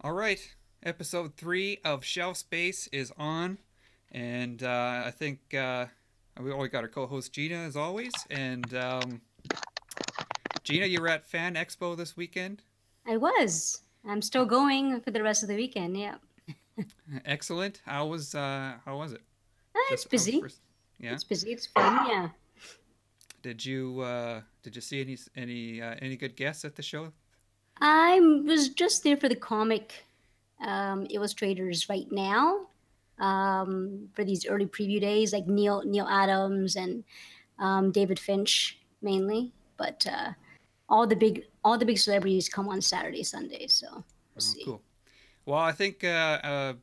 All right, episode 3 of Shelf Space is on, and I think we always got our co-host Gina as always. And Gina, you were at Fan Expo this weekend. I was. I'm still going for the rest of the weekend. Yeah. Excellent. How was it? It's Just how was the busy. first? Yeah. It's busy. It's fun. Yeah. Did you see any good guests at the show? I was just there for the comic illustrators right now. For these early preview days, like Neil Adams and David Finch mainly, but all the big celebrities come on Saturday, Sunday. So we'll Oh, see. cool. Well, I think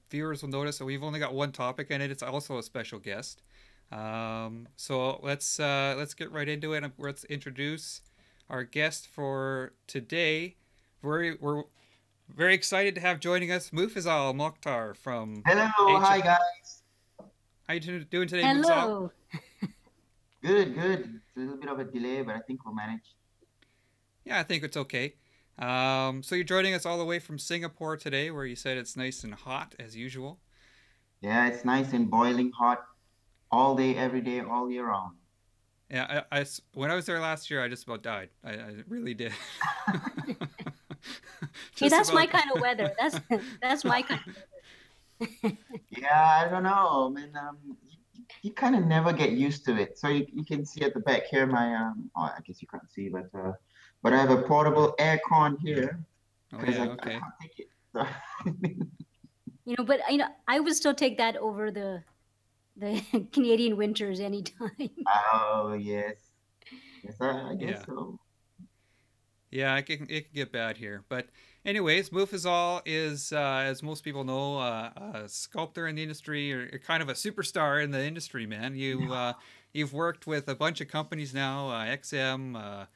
viewers will notice that we've only got one topic in it. It's also a special guest. So let's get right into it. Let's introduce our guest for today. We're very excited to have joining us Mufizal Mokhtar from Hello, H. hi guys. How you doing today, Mufizal? Hello. Good, good. It's a little bit of a delay, but I think we'll manage. Yeah, I think it's okay. So you're joining us all the way from Singapore today, where you said it's nice and hot as usual. Yeah, it's nice and boiling hot all day, every day, all year round. Yeah, when I was there last year, I just about died. I really did. Hey, Just that's my about. kind of weather. That's my kind of weather. Yeah, I don't know, man. You kind of never get used to it. So you can see at the back here my oh, I guess you can't see, but I have a portable air con here Oh because yeah, I okay. can't take it. So, But I would still take that over the Canadian winters anytime. oh yes, yes, I guess Yeah, so. yeah, it can get bad here. But anyways, Mufizal is, as most people know, a sculptor in the industry, or kind of a superstar in the industry. Man, you've worked with a bunch of companies now, XM,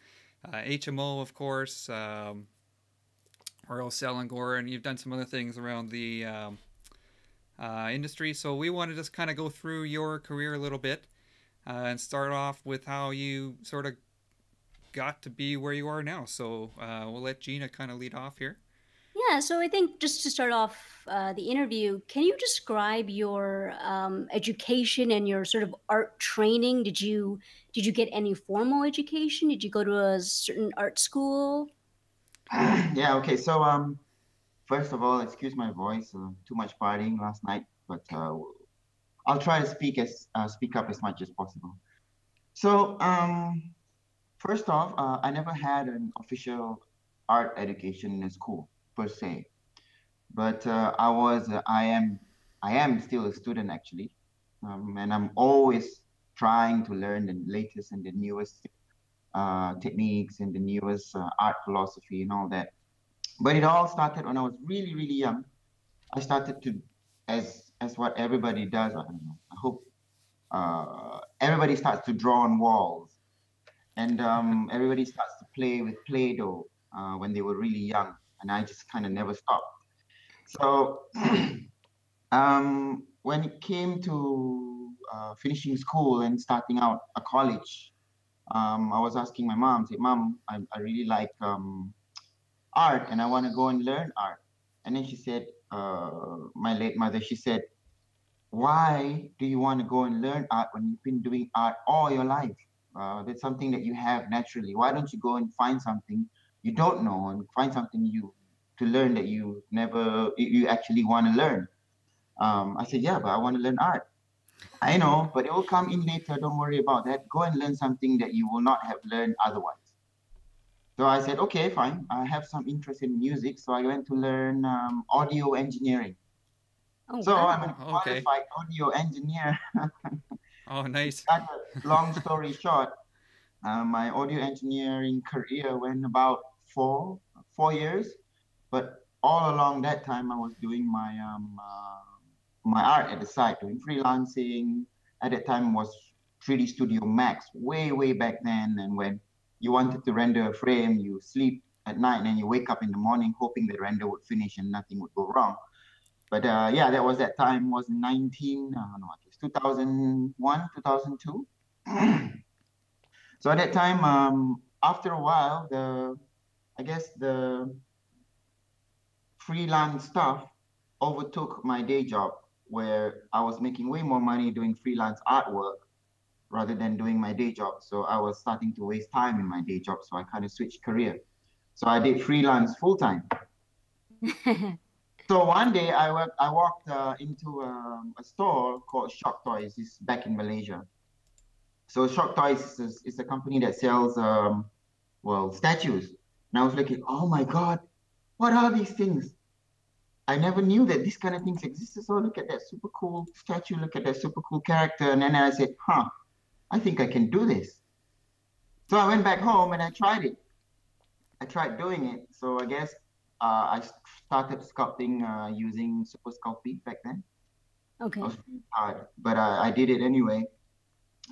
HMO, of course, Royal Selangor, and you've done some other things around the industry. So we want to just kind of go through your career a little bit and start off with how you sort of got to be where you are now. So we'll let Gina kind of lead off here. Yeah, so I think just to start off the interview, can you describe your education and your sort of art training? Did you get any formal education? Did you go to a certain art school? Yeah, okay. So first of all, excuse my voice. Too much partying last night, but I'll try to speak up as much as possible. So first off, I never had an official art education in a school per se, but I am still a student actually, and I'm always trying to learn the latest and the newest techniques and the newest art philosophy and all that. But it all started when I was really, really young. I started to, as what everybody does. I don't know. I hope everybody starts to draw on walls, and everybody starts to play with Play-Doh when they were really young, and I just kind of never stopped. So when it came to finishing school and starting out a college, I was asking my mom, say, Mom, I really like art and I want to go and learn art. And then she said, my late mother, she said, why do you want to go and learn art when you've been doing art all your life? That's something that you have naturally. Why don't you go and find something you don't know and find something you to learn that you never you actually want to learn? I said, yeah, but I want to learn art. I know, but it will come in later. Don't worry about that. Go and learn something that you will not have learned otherwise. So I said, okay, fine. I have some interest in music, so I went to learn audio engineering. Oh So I'm wow. a Okay. qualified audio engineer. Oh, nice. Cut a long story short, my audio engineering career went about four years, but all along that time I was doing my art at the side, doing freelancing. At that time was 3D Studio Max, way back then. And when you wanted to render a frame, you sleep at night and then you wake up in the morning hoping the render would finish and nothing would go wrong. But yeah, that was that time was 19, no, it was 2001, 2002. So at that time, after a while, I guess the freelance stuff overtook my day job, where I was making way more money doing freelance artwork rather than doing my day job. So I was starting to waste time in my day job. So I kind of switched career. So I did freelance full time. So one day I walked into a store called Shock Toys. It's back in Malaysia. So Shock Toys is a company that sells well, statues. And I was looking, oh my God, what are these things? I never knew that these kind of things existed. So look at that super cool statue, look at that super cool character. And then I said, huh, I think I can do this. So I went back home and I tried it. I tried doing it. So I guess I started sculpting using Super Sculpey back then. It Okay. was really hard, but I did it anyway.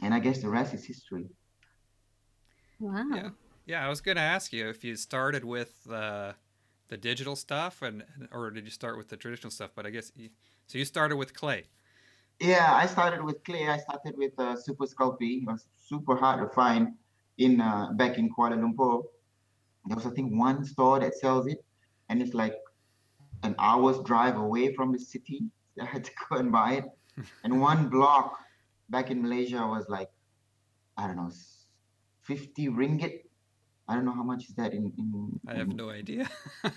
And I guess the rest is history. Yeah, Wow. yeah. I was gonna ask you if you started with the digital stuff, or did you start with the traditional stuff? But I guess so. You started with clay. Yeah, I started with clay. I started with Super Sculpey. It was super hard to find in back in Kuala Lumpur. There was, I think, one store that sells it, and it's like an hour's drive away from the city. I had to go and buy it. And one block back in Malaysia was like, I don't know, 50 ringgit. I don't know how much is that I have no idea.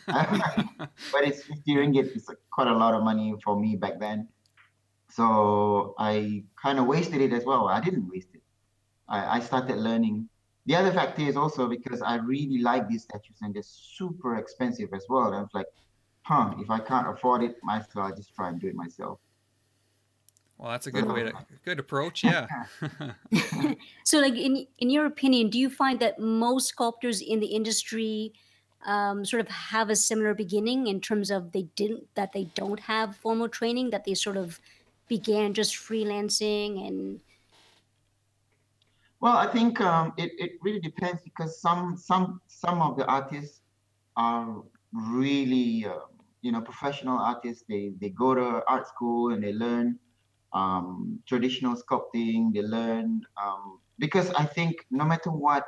but it's 50 ringgit. It's like quite a lot of money for me back then. So I kind of wasted it as well. I didn't waste it. I started learning. The other factor is also because I really like these statues and they're super expensive as well. And I was like, huh, if I can't afford it myself, I'll just try and do it myself. Well, that's a So good way to good approach. Yeah. So, like in your opinion, do you find that most sculptors in the industry sort of have a similar beginning in terms of they don't have formal training, that they sort of began just freelancing and well, I think it really depends because some of the artists are really professional artists. They go to art school and they learn traditional sculpting. They learn because I think no matter what,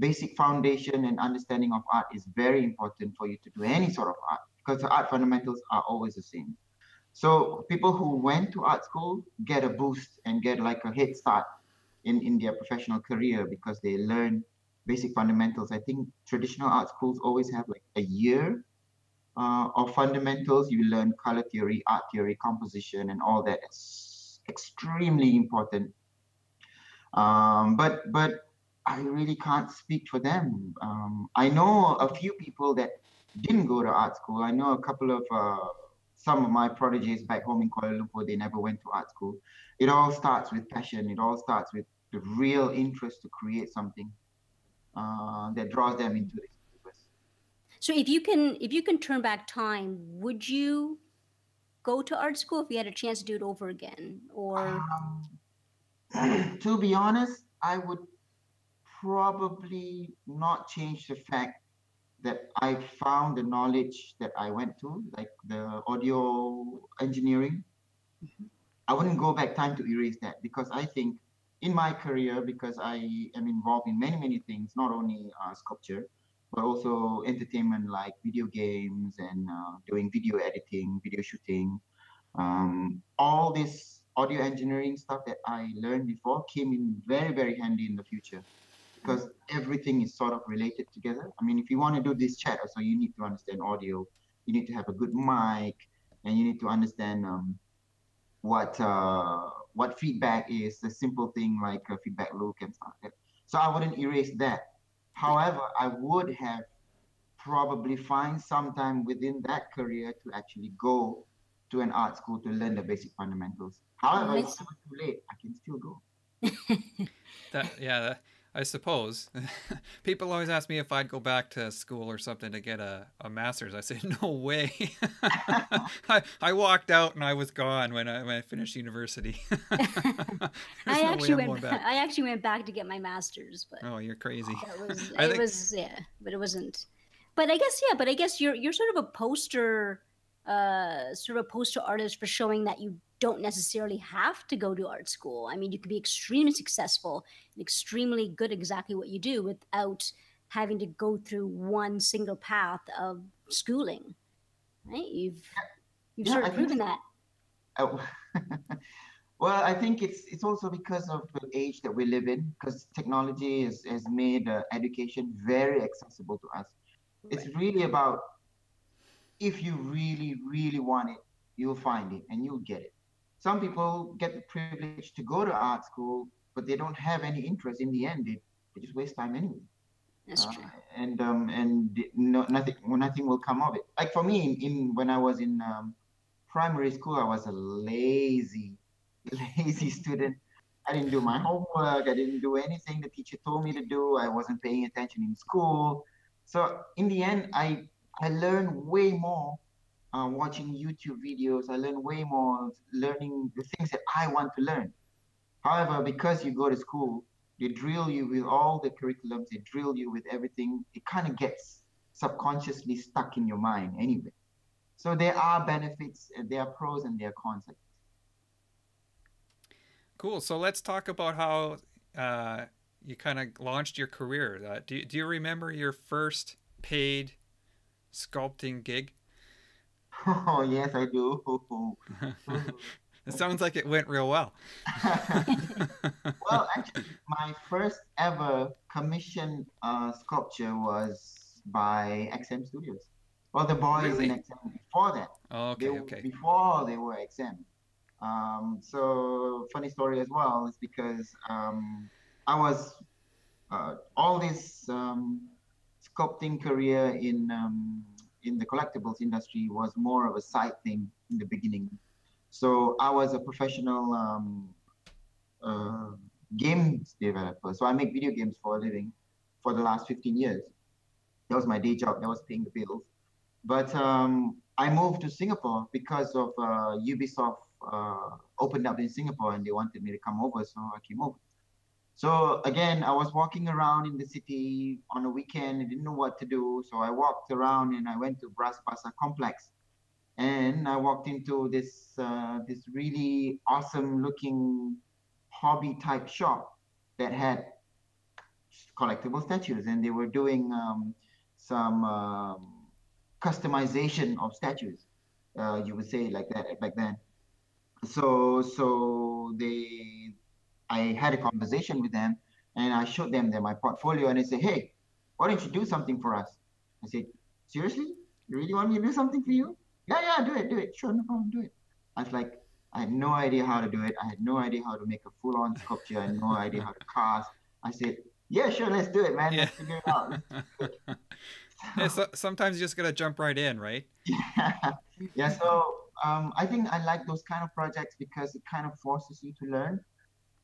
basic foundation and understanding of art is very important for you to do any sort of art because the art fundamentals are always the same. So people who went to art school get a boost and get like a head start in their professional career because they learn basic fundamentals. I think traditional art schools always have like a year of fundamentals. You learn color theory, art theory, composition, and all that. It's extremely important. But I really can't speak for them. I know a few people that didn't go to art school. I know a couple of some of my prodigies back home in Kuala Lumpur. They never went to art school. It all starts with passion. It all starts with the real interest to create something that draws them into this universe. so if you can turn back time, would you go to art school if you had a chance to do it over again? Or To be honest, I would probably not change the fact that I found the knowledge that I went to, like the audio engineering. I wouldn't go back time to erase that because I think in my career, because I am involved in many, many things, not only sculpture, but also entertainment like video games and doing video editing, video shooting. All this audio engineering stuff that I learned before came in very, very handy in the future because everything is sort of related together. I mean, if you want to do this chat, also you need to understand audio, you need to have a good mic, and you need to understand what feedback is. A simple thing like a feedback loop and stuff like that. So I wouldn't erase that. However, I would have probably find some time within that career to actually go to an art school to learn the basic fundamentals. However, I it's see. never too late. I can still go. I suppose. People always ask me if I'd go back to school or something to get a master's. I say, no way. I walked out and I was gone when I finished university. There's no way I'm going back. I actually went back to get my master's, but Oh, you're crazy. I it think, was yeah, but it wasn't. But I guess yeah, but I guess you're sort of a poster, sort of a poster artist for showing that you don't necessarily have to go to art school. I mean, you can be extremely successful and extremely good at exactly what you do without having to go through one single path of schooling. Right? You've Yeah, sort I of think proven so. that. Uh, well, I think it's also because of the age that we live in, because technology has made education very accessible to us. It's Right. really about, if you really, really want it, you'll find it and you'll get it. Some people get the privilege to go to art school, but they don't have any interest. In the end, they just waste time anyway. That's Uh, true. nothing will come of it. Like for me, in when I was in primary school, I was a lazy, lazy student. I didn't do my homework. I didn't do anything the teacher told me to do. I wasn't paying attention in school. So in the end, I learned way more watching YouTube videos. I learned way more learning the things that I want to learn. However, because you go to school, they drill you with all the curriculums, they drill you with everything. It kind of gets subconsciously stuck in your mind anyway. So there are benefits, there are pros and there are cons. Cool. So let's talk about how you kind of launched your career. Do you remember your first paid sculpting gig? Oh, yes, I do. It sounds like it went real well. Well, actually, my first ever commission sculpture was by XM Studios. Well, the boys in Really? XM before that, Oh, okay, okay. before they were XM. So funny story as well is because I was all this sculpting career in the collectibles industry was more of a side thing in the beginning. So I was a professional uh, games developer. So I make video games for a living for the last 15 years. That was my day job. That was paying the bills. But I moved to Singapore because of Ubisoft opened up in Singapore and they wanted me to come over, so I came over. So again, I was walking around in the city on a weekend. I didn't know what to do, so I walked around and I went to Bras Basah complex. And I walked into this really awesome looking hobby type shop that had collectible statues, and they were doing some customization of statues. You would say like that back then. So I had a conversation with them, and I showed them my portfolio, and they said, "Hey, why don't you do something for us?" I said, "Seriously? You really want me to do something for you?" "Yeah, yeah, do it. Sure, no problem, do it." I was like, I had no idea how to do it. I had no idea how to make a full-on sculpture. I had no idea how to cast. I said, "Yeah, sure, let's do it, man. Yeah. Let's figure it out. Let's do it." Hey, so, sometimes you just gotta jump right in, right? Yeah, yeah. So I think I like those kind of projects because it kind of forces you to learn.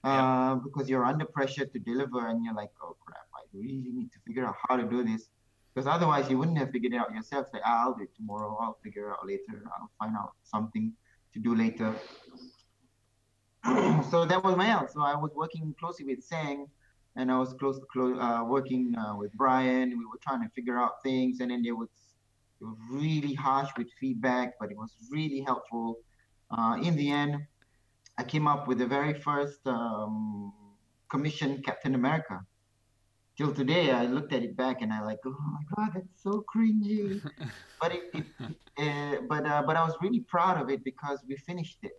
Yep. Because you're under pressure to deliver and you're like, oh crap, I really need to figure out how to do this. Because otherwise, you wouldn't have figured it out yourself. Say, "Ah, I'll do it tomorrow, I'll figure it out later, I'll find out something to do later." So that was my out. So I was working closely with Sang and I was working with Brian. We were trying to figure out things, and then it was really harsh with feedback, but it was really helpful. In the end, I came up with the very first commissioned Captain America. Till today, I looked at it back and I like, oh my god, that's so cringy. But but I was really proud of it because we finished it.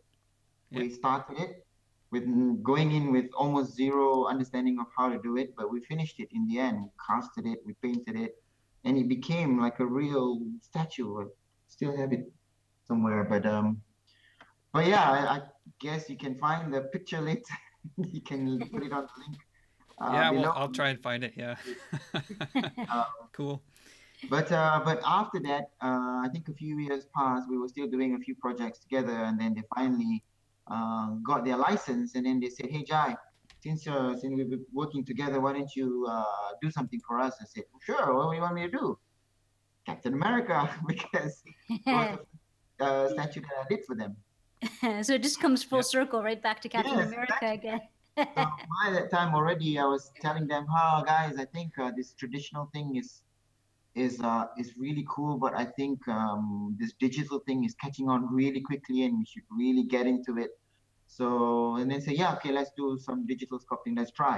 Yeah. We started it with going in with almost zero understanding of how to do it, but we finished it in the end. We casted it, we painted it, and it became like a real statue. I still have it somewhere, but yeah, I guess you can find the picture later. You can put it on the link Yeah, well, below. I'll try and find it. Yeah. Uh, Cool. but after that, I think a few years passed. We were still doing a few projects together, and then they finally got their license. And then they said, "Hey, Jai, since we've been working together, why don't you do something for us?" I said, "Sure. What do you want me to do?" Captain America, because it was the statue that I did for them. So it just comes full Yep. circle right back to Captain Yes, America exactly. again. So by that time already, I was telling them, "Oh, guys, I think this traditional thing is really cool, but I think this digital thing is catching on really quickly, and we should really get into it." So and then say, "Yeah, okay, let's do some digital sculpting. Let's try."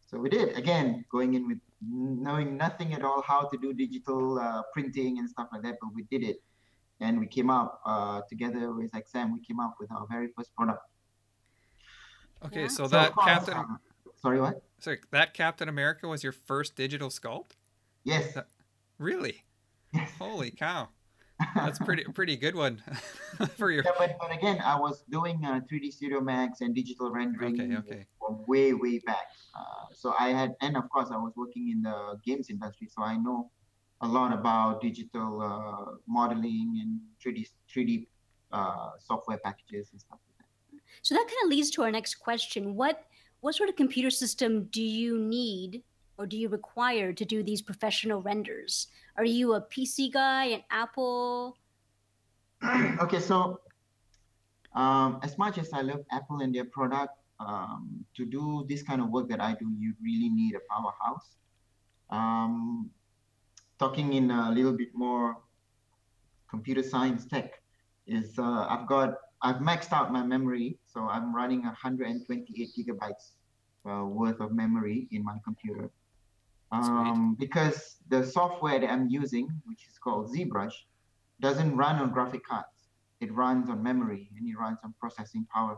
So we did again, going in with knowing nothing at all how to do digital printing and stuff like that, but we did it. and we came up together with XM. We came up with our very first product. Okay, Wow. so So of that course, Captain, sorry, what? sorry, that Captain America was your first digital sculpt? Yes, That, really? yes. Holy cow. That's pretty good one for your. Yeah, but again, I was doing 3D Studio Max and digital Okay, rendering okay. from way back. So I had, and of course, I was working in the games industry, so I know a lot about digital modeling and 3D software packages and stuff like that. So that kind of leads to our next question. What sort of computer system do you need or do you require to do these professional renders? Are you a PC guy, an Apple? Okay, so as much as I love Apple and their product, to do this kind of work that I do, you really need a powerhouse. Um, Talking in a little bit more computer science tech is I've maxed out my memory, so I'm running 128 gigabytes worth of memory in my computer. Sweet. Because the software that I'm using, which is called ZBrush, doesn't run on graphic cards. It runs on memory and it runs on processing power.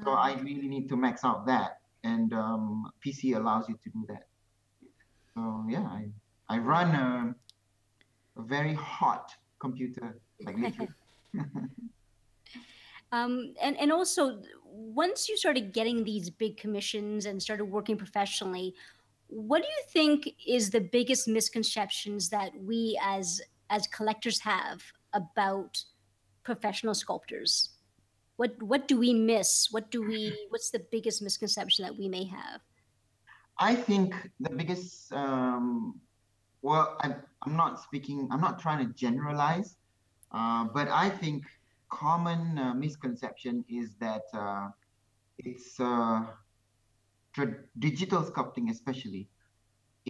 So I Okay. really need to max out that, and PC allows you to do that. So yeah, I run a very hot computer, like literally. And also, once you started getting these big commissions and started working professionally, what do you think is the biggest misconceptions that we as collectors have about professional sculptors? What do we miss? What's the biggest misconception that we may have? I think the biggest, well, I'm not speaking, I'm not trying to generalize, but I think common misconception is that it's digital sculpting, especially,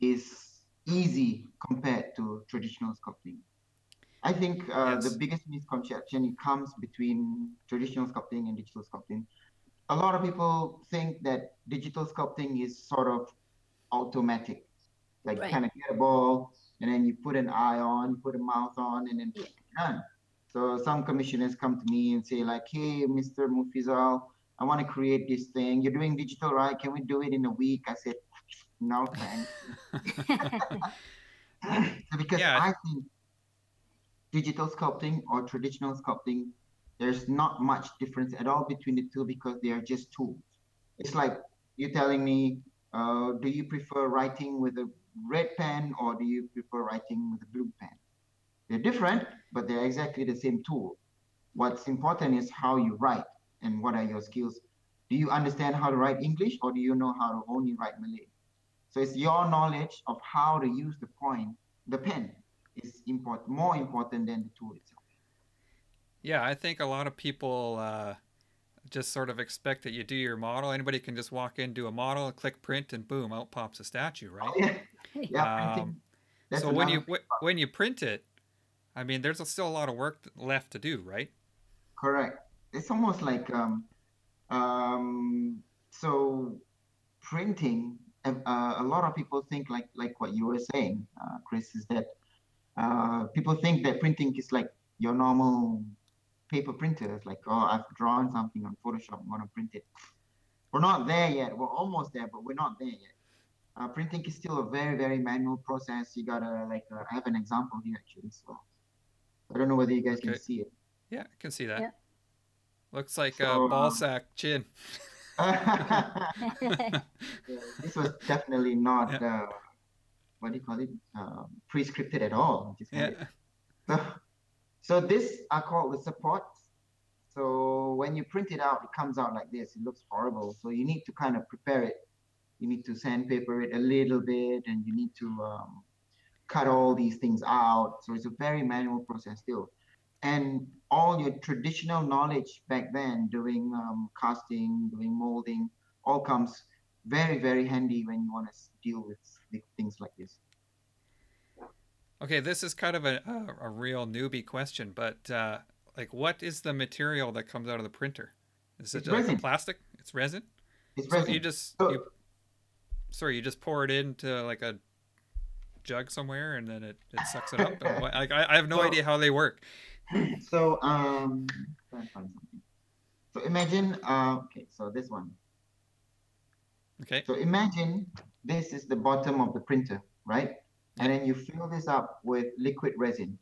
is easy compared to traditional sculpting. I think the Yes. biggest misconception it comes between traditional sculpting and digital sculpting. A lot of people think that digital sculpting is sort of automatic, like Right. kind of get a ball and then you put an eye on, put a mouth on, and then Yeah. done. So some commissioners come to me and say like, "Hey, Mr. Mufizal, I want to create this thing. You're doing digital, right? Can we do it in a week?" I said, "No, thanks." Because Yeah. I think digital sculpting or traditional sculpting, there's not much difference at all between the two because they are just tools. It's like you telling me, do you prefer writing with a red pen or do you prefer writing with a blue pen? They're different, but they're exactly the same tool. What's important is how you write and what are your skills. Do you understand how to write English or do you know how to only write Malay? So it's your knowledge of how to use the pen is more important than the tool itself. Yeah, I think a lot of people just sort of expect that you do your model. Anybody can just walk in, do a model, click print, and boom, out pops a statue, Oh right? yeah, yeah, Um, printing. That's so when another you thing. when you print it, I mean, there's still a lot of work left to do, right? Correct. It's almost like um, so printing. A lot of people think like what you were saying, Chris, is that people think that printing is like your normal paper printer. It's like, oh, I've drawn something on Photoshop, I'm gonna print it. We're not there yet. We're almost there, but we're not there yet. Printing is still a very manual process. You gotta like I have an example here actually. So I don't know whether you guys can Okay. see it. Yeah, I can see that. Yeah. Looks like a So ball sack chin. this was definitely not Yeah. what do you call it? Pre-scripted at all. I just had Yeah. it. So, so this are called the supports. So when you print it out, it comes out like this. It looks horrible. So you need to kind of prepare it. You need to sandpaper it a little bit, and you need to cut all these things out. So it's a very manual process still. And all your traditional knowledge back then, doing casting, doing molding, all comes very handy when you want to deal with things like this. Okay, this is kind of a real newbie question, but like, what is the material that comes out of the printer? Is it It's like a resin. plastic? It's resin. It's So you resin. just So you sorry, you just pour it into like a jug somewhere and then it sucks it up and what? Like I have no so idea how they work. So try and find something. So imagine okay, so this one. Okay. So imagine this is the bottom of the printer, right? And Yep. then you fill this up with liquid resin.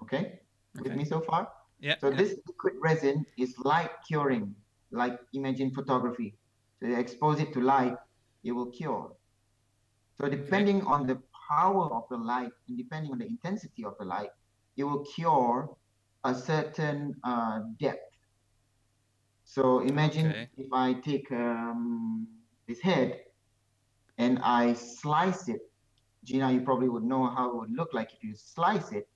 Okay, with Okay. me so far? Yep. So Yep. this liquid resin is light curing, like imagine photography. So you expose it to light, it will cure. So Okay. depending on the power of the light and depending on the intensity of the light, it will cure a certain depth. So imagine Okay. if I take this head and I slice it. Gina, you probably would know how it would look like if you slice it.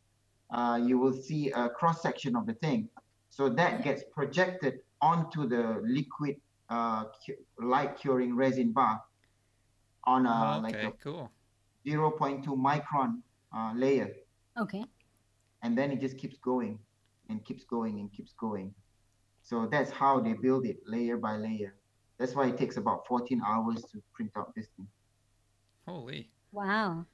You will see a cross section of the thing. So that gets projected onto the liquid light curing resin bath on like a Okay. Cool. zero point 0.2 micron layer. Okay. And then it just keeps going and keeps going and keeps going. So that's how they build it layer by layer. That's why it takes about 14 hours to print out this thing. Holy. Wow.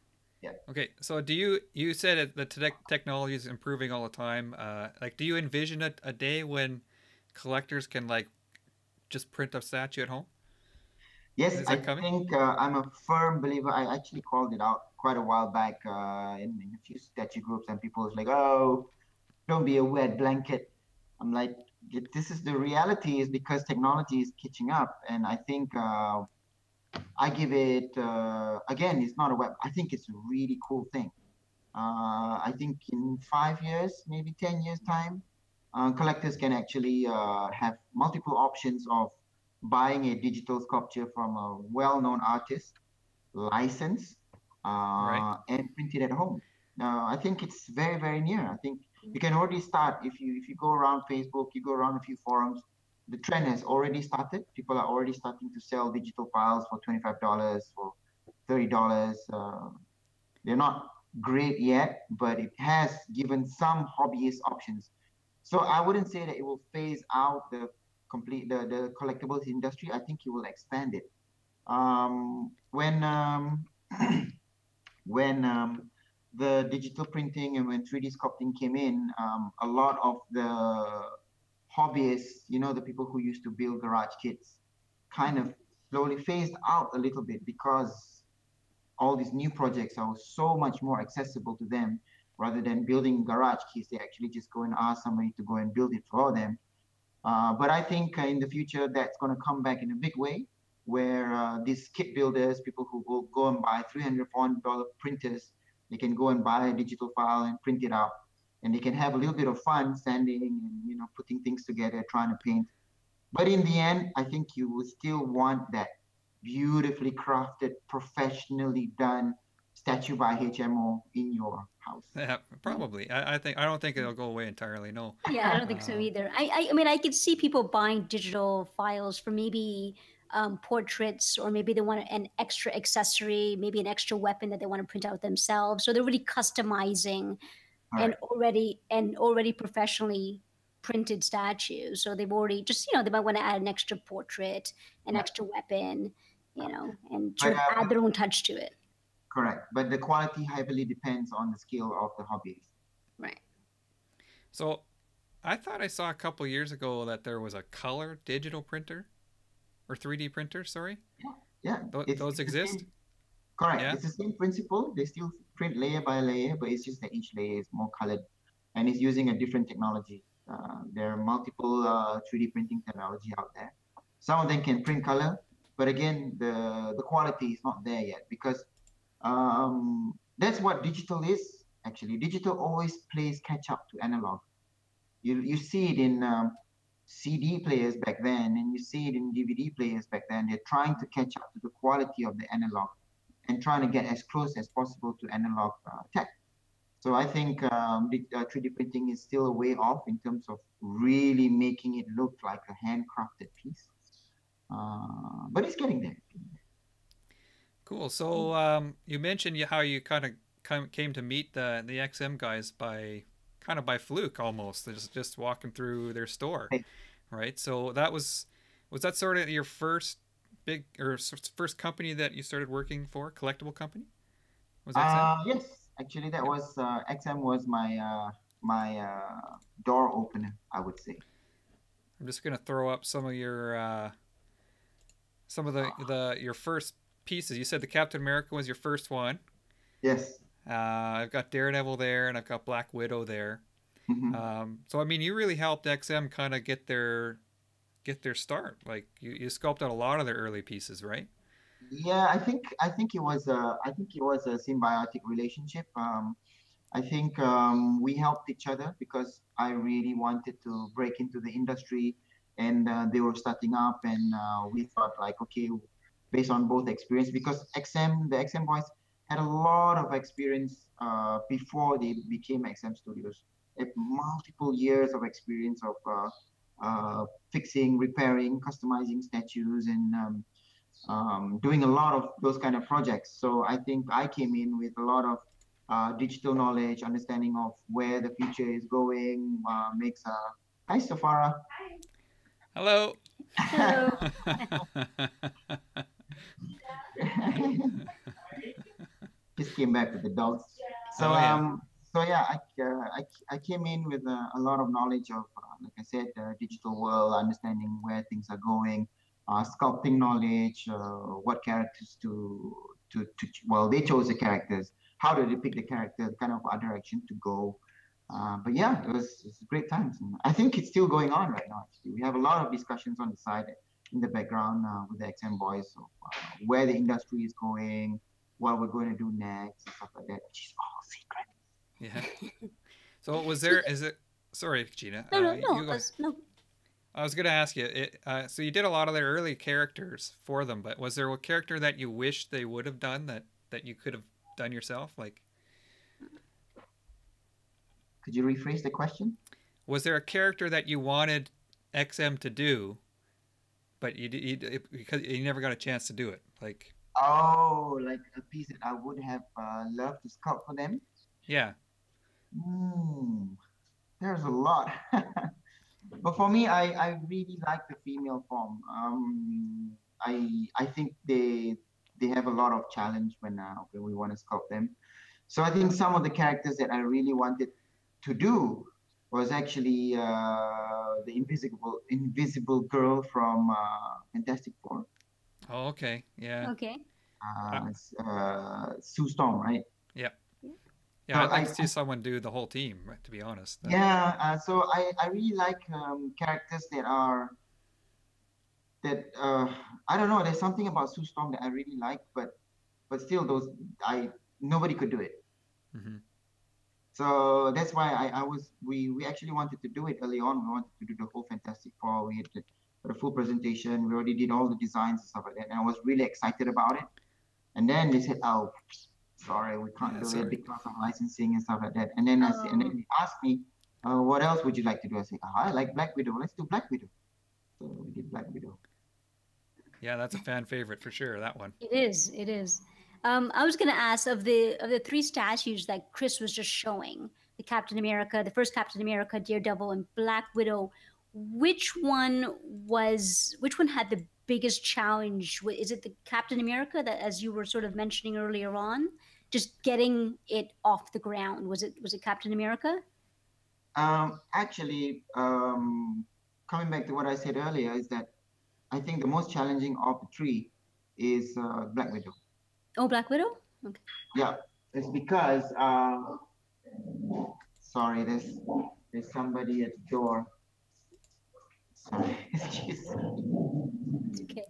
Yeah. Okay. So do you said that the technology is improving all the time. Like, do you envision a day when collectors can like just print a statue at home? Yes, Is I that coming? think I'm a firm believer. I actually called it out quite a while back in a few statue groups, and people was like, "Oh, don't be a wet blanket." I'm like, "This is the reality. Is because technology is catching up, and I think I give it again. It's not a web. I think it's a really cool thing. I think in 5 years, maybe 10 years time, collectors can actually have multiple options of buying a digital sculpture from a well-known artist, license, Right. and print it at home. I think it's very, very near. I think you can already start if you go around Facebook, you go around a few forums. The trend has already started. People are already starting to sell digital files for $25, for $30. They're not great yet, but it has given some hobbyist options. So I wouldn't say that it will phase out the collectibles industry. I think it will expand it. When when the digital printing and when 3D sculpting came in, a lot of the hobbyists, the people who used to build garage kits, kind Mm-hmm. of slowly phased out a little bit because all these new projects are so much more accessible to them rather than building garage keys. They actually just go and ask somebody to go and build it for them. But I think in the future that's going to come back in a big way, where these kit builders, people who will go and buy $300, $400 printers, they can go and buy a digital file and print it out, and they can have a little bit of fun sanding and putting things together, trying to paint. But in the end, I think you will still want that beautifully crafted, professionally done statue by HMO in your house. Yeah, probably. I don't think it'll go away entirely. No. Yeah, I don't think so Um, either. I mean, I could see people buying digital files for maybe portraits, or maybe they want an extra accessory, maybe an extra weapon that they want to print out themselves. So they're really customizing All and right. already professionally printed statues. So they've already just they might want to add an extra portrait, an Yeah. extra weapon, and But sort of add their own touch to it. correct. But the quality heavily depends on the skill of the hobbyist. Right. so I thought I saw a couple years ago that there was a color digital printer or 3D printer. Sorry, Yeah. Yeah. those It's the exist. same. Correct. Yeah. It's the same principle. They still print layer by layer, but it's just that each layer is more colored and it's using a different technology. There are multiple 3D printing technology out there. Some of them can print color, but again, the quality is not there yet because that's what digital is. Actually, digital always plays catch up to analog. You see it in CD players back then, and you see it in DVD players back then. They're trying to catch up to the quality of the analog and trying to get as close as possible to analog tech. So I think 3D printing is still a way off in terms of really making it look like a handcrafted piece. But it's getting there. Cool. So you mentioned how you kind of came to meet the XM guys by kind of by fluke almost, just walking through their store, Hey, right? So that was that sort of your first big or first company that you started working for, collectible company? Was XM? yes, actually, that Yep. was XM was my door opener, I would say. I'm just gonna throw up some of the your first pieces. You said the Captain America was your first one. Yes. I've got Daredevil there, and I've got Black Widow there. Hmm. So I mean, you really helped XM kind of get their start. Like you sculpted a lot of their early pieces, right? Yeah, I think it was a symbiotic relationship. I think we helped each other because I really wanted to break into the industry, and they were starting up, and we thought like, okay, based on both experience, because the XM boys had a lot of experience before they became XM Studios. Multiple years of experience of fixing, repairing, customizing statues, and doing a lot of those kind of projects. So I think I came in with a lot of digital knowledge, understanding of where the future is going. Makes Hi, Safara. Hello. Hello. Just came back with the dogs. So Oh yeah. so yeah, I came in with a lot of knowledge of, like I said, digital world, understanding where things are going, sculpting knowledge, what characters to well, they chose the characters, how to depict the character, kind of what direction to go. But yeah, it's great times. And I think it's still going on right now. Actually, we have a lot of discussions on the side in the background with the XM boys, so where the industry is going, what we're going to do next, and stuff like that, which is all secret. Yeah. So was there? Is it? Sorry, Gina. No, no, no, You go. no. I was gonna ask you. So you did a lot of their early characters for them, but was there a character that you wish they would have done that you could have done yourself? Like, Could you rephrase the question? was there a character that you wanted XM to do, but because you never got a chance to do it? Like, Oh, like a piece that I would have loved to sculpt for them. yeah. Hmm, there's a lot. But for me, I really like the female form. I think they have a lot of challenge when we want to sculpt them. So I think some of the characters that I really wanted to do was actually the invisible girl from Fantastic Four, Oh, okay. Yeah. Okay. Uh, Sue Storm, right? yeah. So Yeah. I'd like to see someone do the whole team. Right, to be honest. yeah, so I really like characters that I don't know. There's something about Sue Storm that I really like, but still, those I nobody could do it. Hmm. So that's why we actually wanted to do it early on. We wanted to do the whole Fantastic Four. We had the full presentation. We already did all the designs and stuff like that, and I was really excited about it. And then they said, "Oh, sorry, we can't Yeah. do it Sorry. because of licensing and stuff like that." And then and then Oh, they asked me, "What else would you like to do?" I said, "I like Black Widow. Let's do Black Widow." So we did Black Widow. Yeah, that's a fan favorite for sure. That one. it is. It is. I was going to ask of the three statues that Chris was just showing, the Captain America, the first Captain America, Daredevil, and Black Widow. Which one had the biggest challenge? Is it the Captain America that, as you were sort of mentioning earlier on, just getting it off the ground? Was it Captain America? Actually, coming back to what I said earlier, is that I think the most challenging of the three is Black Widow. Oh, Black Widow. Okay. Yeah, it's because sorry, there's somebody at the door. Sorry, excuse me. It's okay.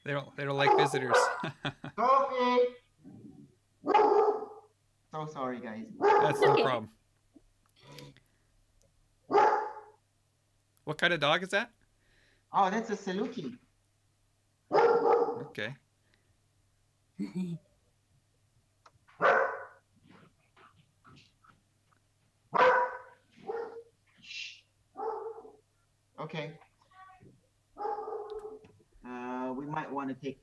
They don't like visitors. Sophie. So sorry, guys. That's It's no okay. problem. What kind of dog is that? Oh, that's a Saluki. Okay. Okay. We might want to take.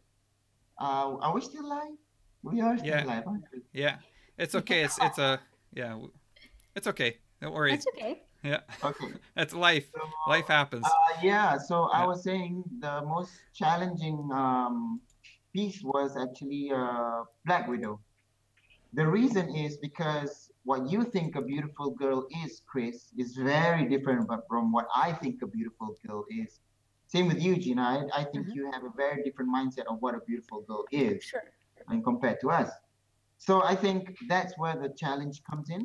Are we still live? We are still Yeah. live, aren't we? Yeah. It's okay. It's a yeah. It's okay. Don't worry. That's okay. Yeah. Okay. That's life. So, Life happens. yeah. So I Yeah. was saying the most challenging piece was actually Black Widow. The reason is because what you think a beautiful girl is, Chris, is very different from what I think a beautiful girl is. Same with you, Gina. I think Uh-huh. you have a very different mindset of what a beautiful girl is Sure. and compared to us. So I think that's where the challenge comes in,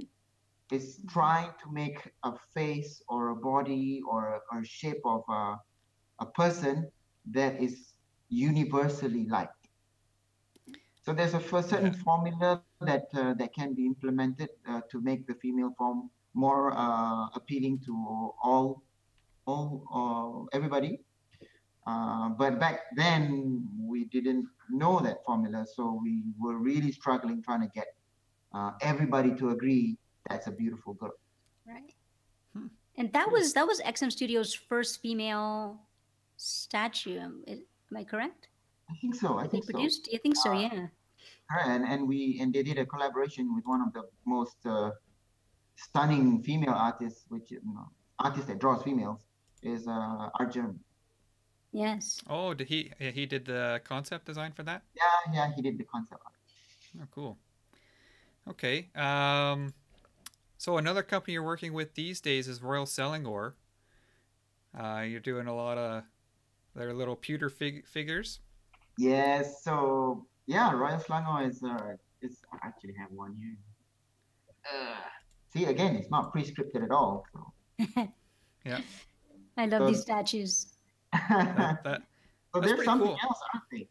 is trying to make a face or a body or a shape of a person that is universally liked. So there's certain Yeah. formula that can be implemented to make the female form more appealing to all everybody. But back then we didn't know that formula, so we were really struggling trying to get everybody to agree that's a beautiful girl. Right. Hmm. And Cool. that was XM Studios' first female statue. Am I correct? I think so. I That they think so. produced? I think so. Yeah. And they did a collaboration with one of the most stunning female artists, which artist that draws females, is Arjun. Yes. Oh, did he did the concept design for that? Yeah, he did the concept art. Oh, cool. Okay. So another company you're working with these days is Royal Selangor. You're doing a lot of their little pewter figures. Yes, so yeah, Royal Selangor is I actually have one here. Uh, See, again, it's not pre-scripted at all. Yeah. I love these So statues. That that so that's there's pretty something cool. else, aren't they?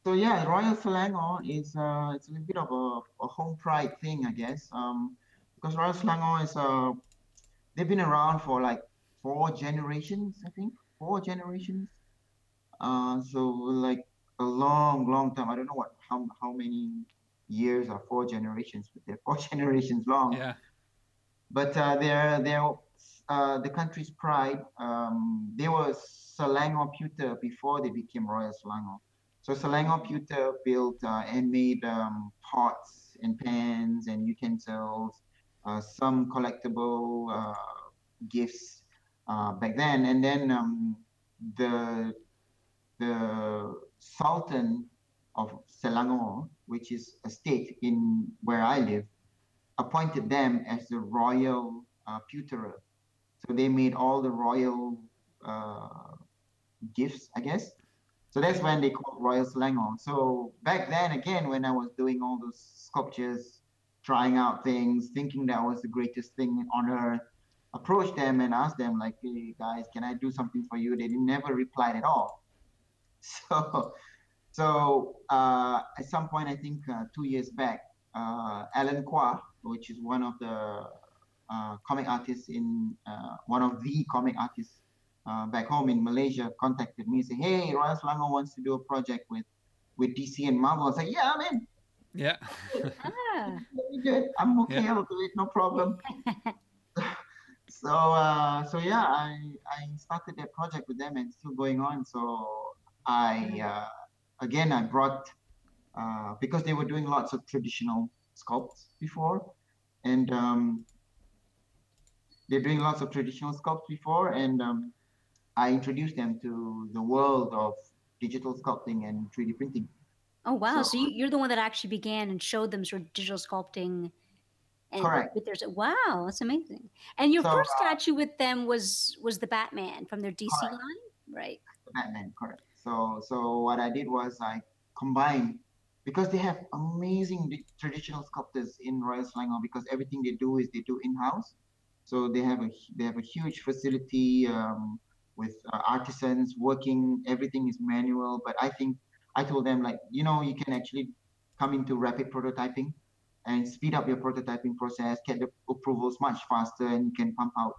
So yeah, Royal Selangor is it's a little bit of a home pride thing, I guess. Because Royal Selangor is they've been around for like 4 generations, I think, 4 generations. So like a long, long time. I don't know how many years are 4 generations, but they're 4 generations long. Yeah. But they're the country's pride. They were Selangor Pewter before they became Royal Selangor. So Selangor Pewter built and made pots and pans and utensils, some collectible gifts back then. And then the Sultan of Selangor, which is a state in where I live, appointed them as the royal pewterer. So they made all the royal uh, gifts, I guess. So that's Okay. when they called Royal Selangor. So back then, again, when I was doing all those sculptures, trying out things, thinking that was the greatest thing on earth, approached them and asked them, like, hey guys, can I do something for you? They never replied at all. So at some point, I think 2 years back, Alan Kwa, which is one of the comic artists one of the comic artists back home in Malaysia, contacted me and said, "Hey, Royal Selangor wants to do a project with DC and Marvel." I was like, "Yeah, man, Yeah. Ah. let me do it. I'm Yeah. okay. I'll do it. No problem." So yeah, I started that project with them and it's still going on. So I again I brought because they were doing lots of traditional sculpts before, and they're doing lots of traditional sculpts before, and I introduced them to the world of digital sculpting and 3D printing. Oh wow! So So you're the one that actually began and showed them sort of digital sculpting and correct. with their wow, that's amazing. And your So first statue with them was the Batman from their DC correct, line, right? Batman, correct. So what I did was I combined because they have amazing traditional sculptors in Royal Selangor because everything they do is they do in-house. So they have a huge facility with artisans working. Everything is manual. But I think I told them like you can actually come into rapid prototyping and speed up your prototyping process, get the approvals much faster, and you can pump out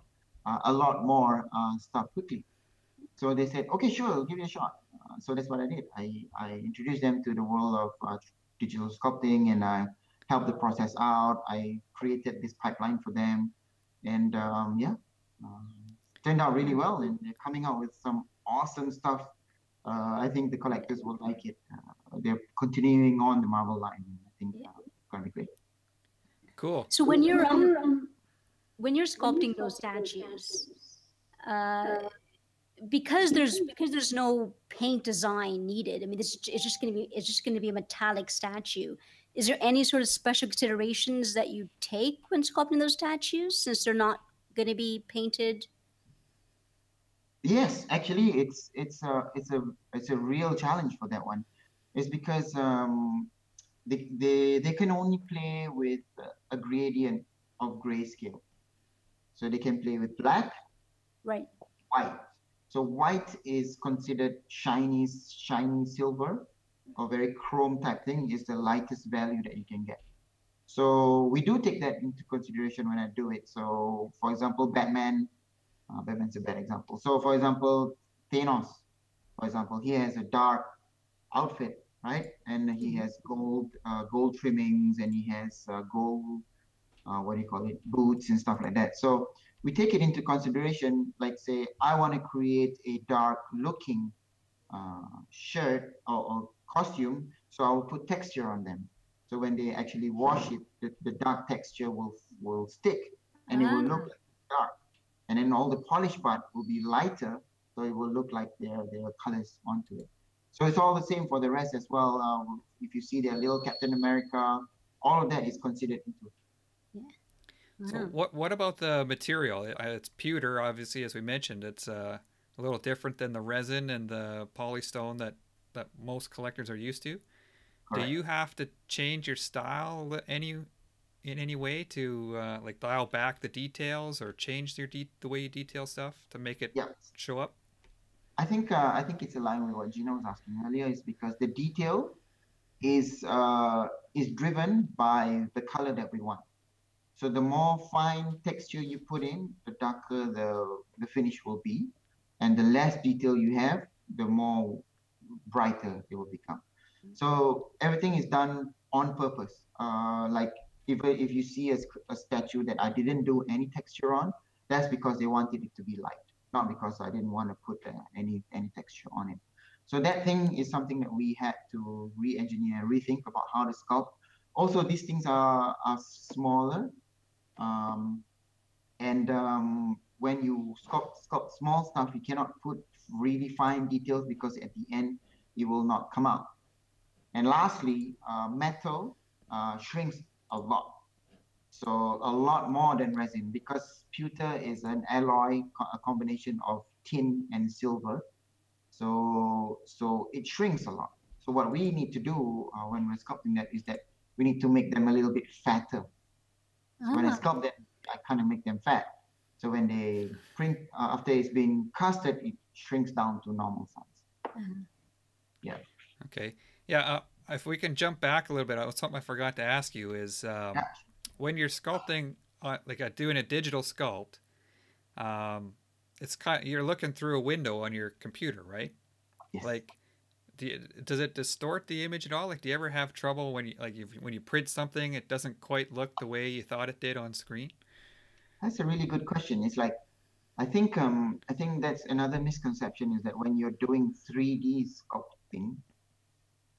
a lot more stuff quickly. So they said, okay, sure, I'll give you a shot. So that's what I did. I introduced them to the world of digital sculpting and I helped the process out. I created this pipeline for them. And yeah, um, turned out really well. And they're coming out with some awesome stuff. I think the collectors will like it. They're continuing on the Marvel line. I think Yeah. it's going to be great. Cool. So when you're sculpting those statues, uh, because there's no paint design needed. I mean, it's just going to be a metallic statue. Is there any sort of special considerations that you take when sculpting those statues, since they're not going to be painted? Yes, actually, it's a real challenge for that one. It's because they can only play with a gradient of grayscale. So they can play with black, Right. white. So white is considered shiny silver, or very chrome type thing, is the lightest value that you can get. So we do take that into consideration when I do it. So for example, Batman's a bad example. So for example, Thanos, for example, he has a dark outfit, right? And he has gold trimmings, and he has gold, what do you call it, boots and stuff like that. So we take it into consideration. Like say, I want to create a dark looking shirt or costume, so I'll put texture on them. So when they actually wash it, the dark texture will stick, and it will look Ah. like dark. And then all the polished part will be lighter, so it will look like there are colors onto it. So it's all the same for the rest as well. If you see their little Captain America, all of that is considered into. Yeah. So Wow. what about the material? It's pewter, obviously, as we mentioned. It's a little different than the resin and the polystone that most collectors are used to. Do Correct. you have to change your style in any way to like dial back the details or change the way you detail stuff to make it Yeah. show up? I think it's aligned with what Gina was asking earlier, is because the detail is driven by the color that we want. So the more fine texture you put in, the darker the finish will be, and the less detail you have, the more brighter it will become. So everything is done on purpose. Like if you see a statue that I didn't do any texture on, that's because they wanted it to be light, not because I didn't want to put any texture on it. So that thing is something that we had to re-engineer and rethink about how to sculpt. Also, these things are smaller, um, and when you sculpt small stuff, you cannot put really fine details because at the end it will not come out. And lastly, metal shrinks a lot. So a lot more than resin, because pewter is an alloy, a combination of tin and silver. So it shrinks a lot. So what we need to do when we're sculpting that is that we need to make them a little bit fatter. So when I Ah. sculpt them, I kind of make them fat. So when they print, after it's been casted, it shrinks down to normal size. Uh-huh. Yeah. Okay. Yeah. If we can jump back a little bit, something I forgot to ask you is Yeah. when you're sculpting, like doing a digital sculpt, um, it's you're looking through a window on your computer, right? Yes. Like, does it distort the image at all? Like, do you ever have trouble when when you print something, it doesn't quite look the way you thought it did on screen? That's a really good question. It's like I think that's another misconception, is that when you're doing 3D sculpting,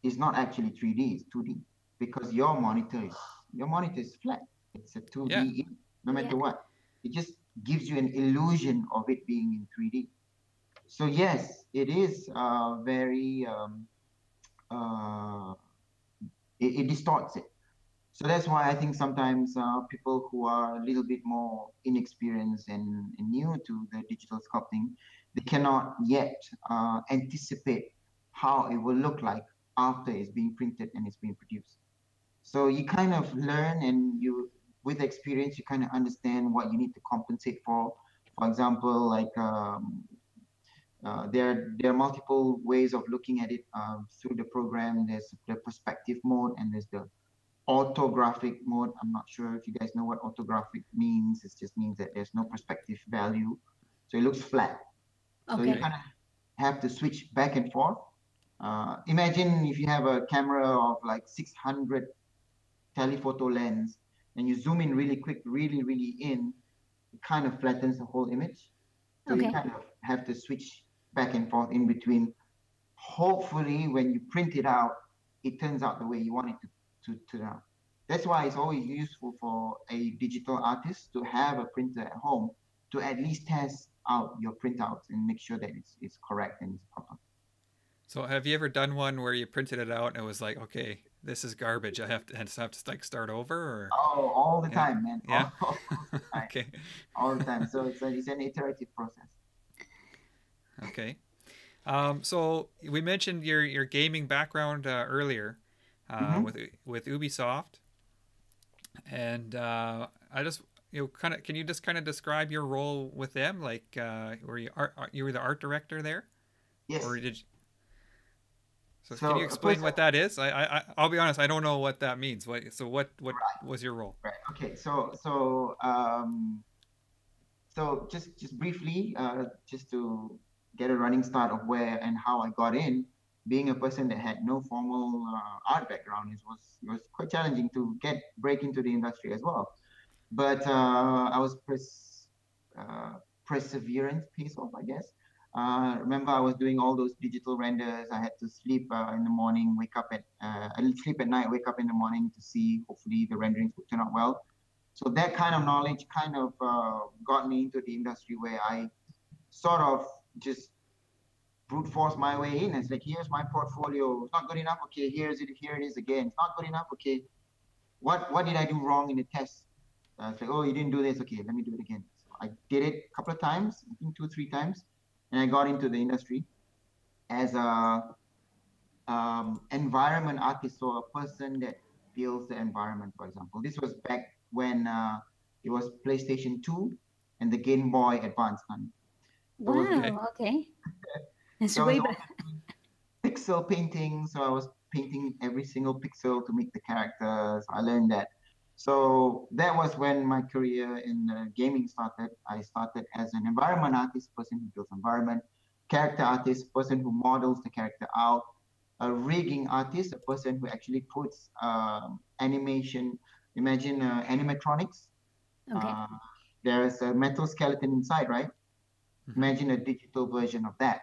it's not actually 3D, it's 2D, because your monitor is flat. It's a Yeah. 2D, no Yeah. matter what. It just gives you an illusion of it being in 3D. So yes, it is very uh, it distorts it. So that's why I think sometimes people who are a little bit more inexperienced and new to the digital sculpting, they cannot yet anticipate how it will look like after it's being printed and it's being produced. So you kind of learn, and with experience, you kind of understand what you need to compensate for. For example, like there are multiple ways of looking at it through the program. There's the perspective mode, and there's the orthographic mode. I'm not sure if you guys know what orthographic means. It just means that there's no perspective value. So it looks flat. So you Okay. Okay. kind of have to switch back and forth. Imagine if you have a camera of like 600 telephoto lens, and you zoom in really quick, really, really in, it kind of flattens the whole image. So you Okay. kind of have to switch back and forth in between. Hopefully, when you print it out, it turns out the way you want it to turn out. That's why it's always useful for a digital artist to have a printer at home to at least test out your printouts and make sure that it's correct and it's proper. So have you ever done one where you printed it out and it was like, okay, this is garbage. I just have to like start over, or Oh, all the yeah, time, man. yeah, All the time. okay, All the time. So it's an iterative process. okay. So we mentioned your gaming background earlier Hmm. with Ubisoft, and I just kind of can you just kind of describe your role with them? Like, you were the art director there, or Yes. did you, so can you So a explain person, what that is? I'll be honest, I don't know what that means. What right, was your role? right. Okay. So just briefly, just to get a running start of where and how I got in, being a person that had no formal art background, it was quite challenging to break into the industry as well. But I was perseverance piece off, I guess. Remember, I was doing all those digital renders. I had to sleep in the morning, wake up at I sleep at night, wake up in the morning to see hopefully the renderings would turn out well. So that kind of knowledge kind of got me into the industry where I sort of just brute force my way in. It's like, here's my portfolio. It's not good enough. Okay, here it is again. It's not good enough. Okay, what did I do wrong in the test? It's like, oh, you didn't do this. Okay, let me do it again. So I did it a couple of times, I think two, three times, and I got into the industry as a environment artist, so a person that builds the environment. For example, this was back when it was PlayStation 2 and the Game Boy Advance time. So I was doing, Okay, Wow. Okay. That's so I was way also back. doing pixel painting. So I was painting every single pixel to make the characters. I learned that. So that was when my career in gaming started. I started as an environment artist, person who builds environment, character artist, person who models the character out, a rigging artist, a person who actually puts animation. Imagine animatronics. Okay. Uh, there's a metal skeleton inside, right? hmm Imagine a digital version of that.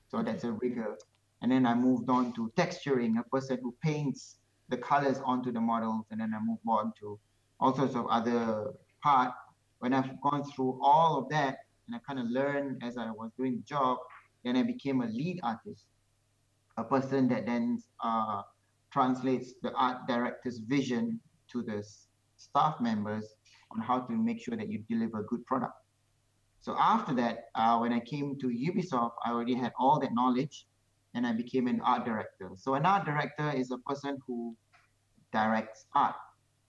So Okay. that's a rigger. And then I moved on to texturing, a person who paints the colors onto the models. And then I moved on to all sorts of other part. When I've gone through all of that, and I kind of learned as I was doing the job, then I became a lead artist, a person that then translates the art director's vision to the staff members on how to make sure that you deliver a good product. So after that, when I came to Ubisoft, I already had all that knowledge and I became an art director. So an art director is a person who directs art.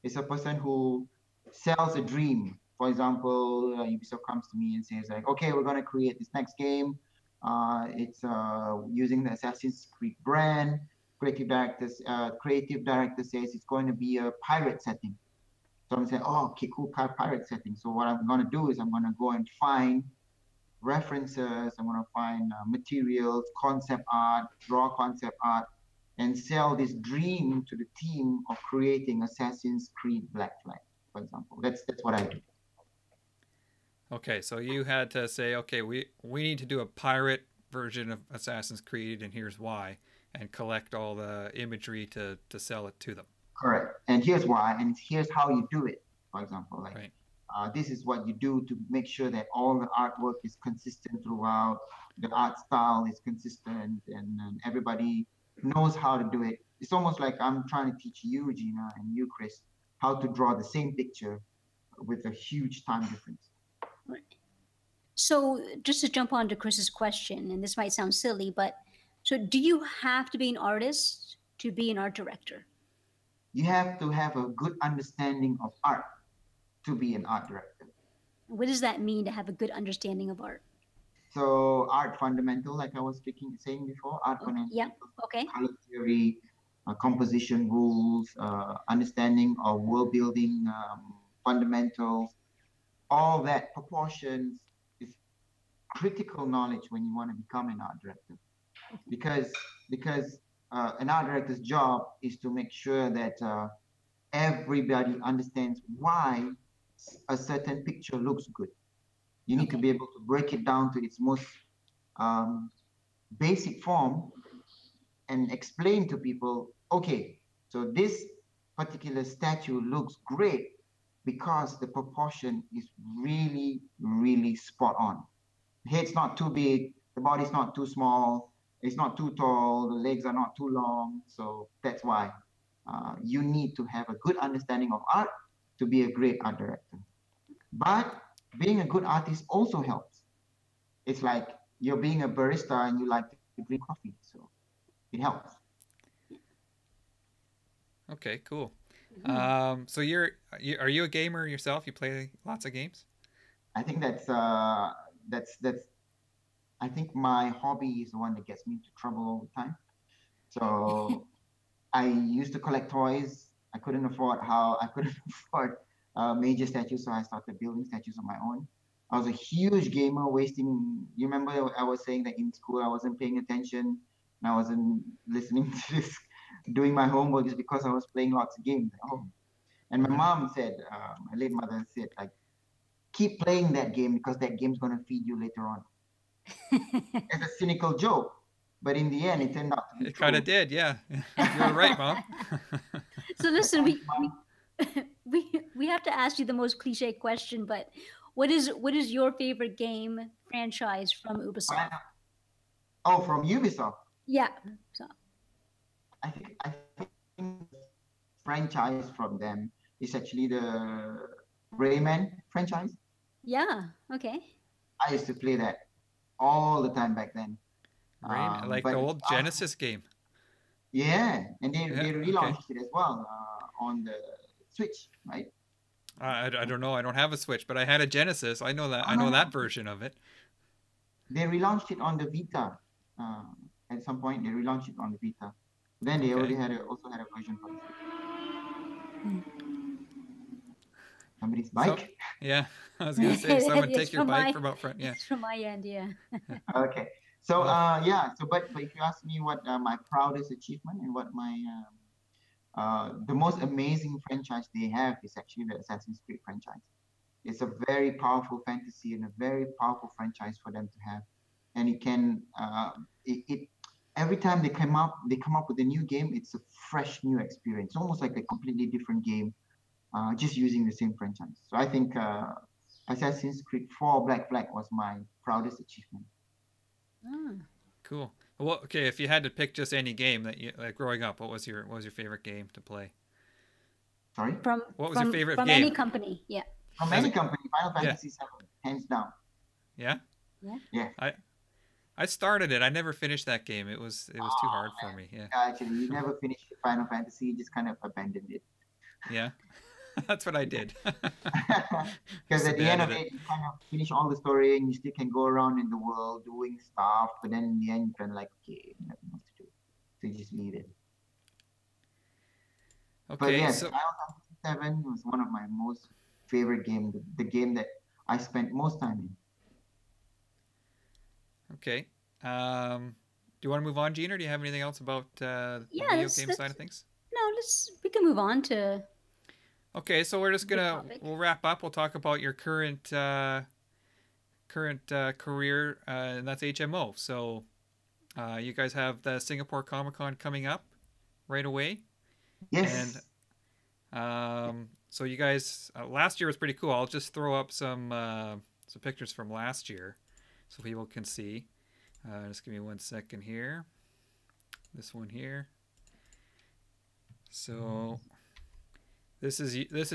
It's a person who sells a dream. For example, Ubisoft comes to me and says like, okay, we're going to create this next game. It's using the Assassin's Creed brand. Creative director says it's going to be a pirate setting. So I'm saying, oh, okay, cool, pirate setting. So what I'm going to do is I'm going to go and find references. I'm going to find materials, concept art, draw concept art, and sell this dream to the team of creating Assassin's Creed Black Flag, for example. That's what I do. okay. So you had to say, okay, we need to do a pirate version of Assassin's Creed, and here's why, and collect all the imagery to sell it to them. Correct. And here's why, and here's how you do it. For example, like Right. this is what you do to make sure that all the artwork is consistent throughout, the art style is consistent, and everybody knows how to do it. It's almost like I'm trying to teach you, Gina, and you, Chris, how to draw the same picture with a huge time difference. So, just to jump on to Chris's question, and this might sound silly, but so do you have to be an artist to be an art director? You have to have a good understanding of art to be an art director. What does that mean to have a good understanding of art? So art fundamental, like I was saying before, art Okay. Yeah. fundamentals, Okay. color theory, composition rules, understanding of world building fundamentals, all that proportions is critical knowledge when you want to become an art director. Okay. Because an art director's job is to make sure that everybody understands why a certain picture looks good. You need to Okay. be able to break it down to its most um, basic form and explain to people, okay, so this particular statue looks great because the proportion is really, really spot on. head's not too big, the body's not too small, it's not too tall, the legs are not too long. So that's why you need to have a good understanding of art to be a great art director. But being a good artist also helps. It's like you're being a barista and you like to drink coffee, so it helps. Okay, cool. Mhm. So are you a gamer yourself? You play lots of games? I think that's I think my hobby is the one that gets me into trouble all the time. So I used to collect toys. I couldn't afford major statues, so I started building statues on my own. I was a huge gamer, wasting. You remember I was saying that in school I wasn't paying attention and I wasn't listening to this, doing my homework just because I was playing lots of games at home. And my Hmm. mom said, my late mother said, like, keep playing that game because that game's gonna feed you later on. As a cynical joke, but in the end, it turned out to be It kind of true. did, yeah. You were right, Mom. So listen, Thanks, we mom. we we have to ask you the most cliche question, but what is your favorite game franchise from Ubisoft? Oh, from Ubisoft. Yeah. So I think franchise from them is actually the Rayman franchise. yeah. Okay. I used to play that all the time back then. Rayman, like the But old after, Genesis game. yeah, and Yeah, they okay. relaunched it as well on the Switch, right? I don't know. I don't have a Switch, but I had a Genesis. I know that. Oh I no know no, that version of it. they relaunched it on the Vita. Uh, at some point, they relaunched it on the Vita. Then they already Okay. had also had a version for the Switch. Somebody's So, bike. yeah, I was gonna say, someone it's take your from bike my from out front. Yeah. it's from my end, yeah. Okay. So Oh, yeah. So but if you ask me what my proudest achievement and what my the most amazing franchise they have is actually the Assassin's Creed franchise. It's a very powerful fantasy and a very powerful franchise for them to have, and it can it every time they come up with a new game. It's a fresh new experience, almost like a completely different game, just using the same franchise. So I think Assassin's Creed 4 Black Flag was my proudest achievement. Ah. cool. Well, okay. If you had to pick just any game that you like growing up, what was your favorite game to play? Sorry. From What was your from favorite from any game? company, yeah. From As any a company, Final Yeah, Fantasy 7, hands down. yeah. Yeah. Yeah. I I started it. I never finished that game. It was too hard for me. Yeah, Actually, you never finished Final Fantasy, you just kind of abandoned it. yeah. That's what I did. Because Just at the end of abandoned it. it, you kind of finish all the story and you still can go around in the world doing stuff, but then in the end, you kind of like, okay, nothing else to do. So you just leave it. But Okay, yes, so Final Fantasy 7 was one of my most favorite game, the game that I spent most time in. okay. Do you want to move on, Gene, or do you have anything else about the Yeah, video let's game side let's of things? no, let's we can move on to Okay, so we're just good gonna topic. we'll wrap up. We'll talk about your current career, and that's HMO. So you guys have the Singapore Comic Con coming up right away, and Yes, so you guys last year was pretty cool. I'll just throw up some pictures from last year so people can see. Just give me 1 second here. This one here. So this is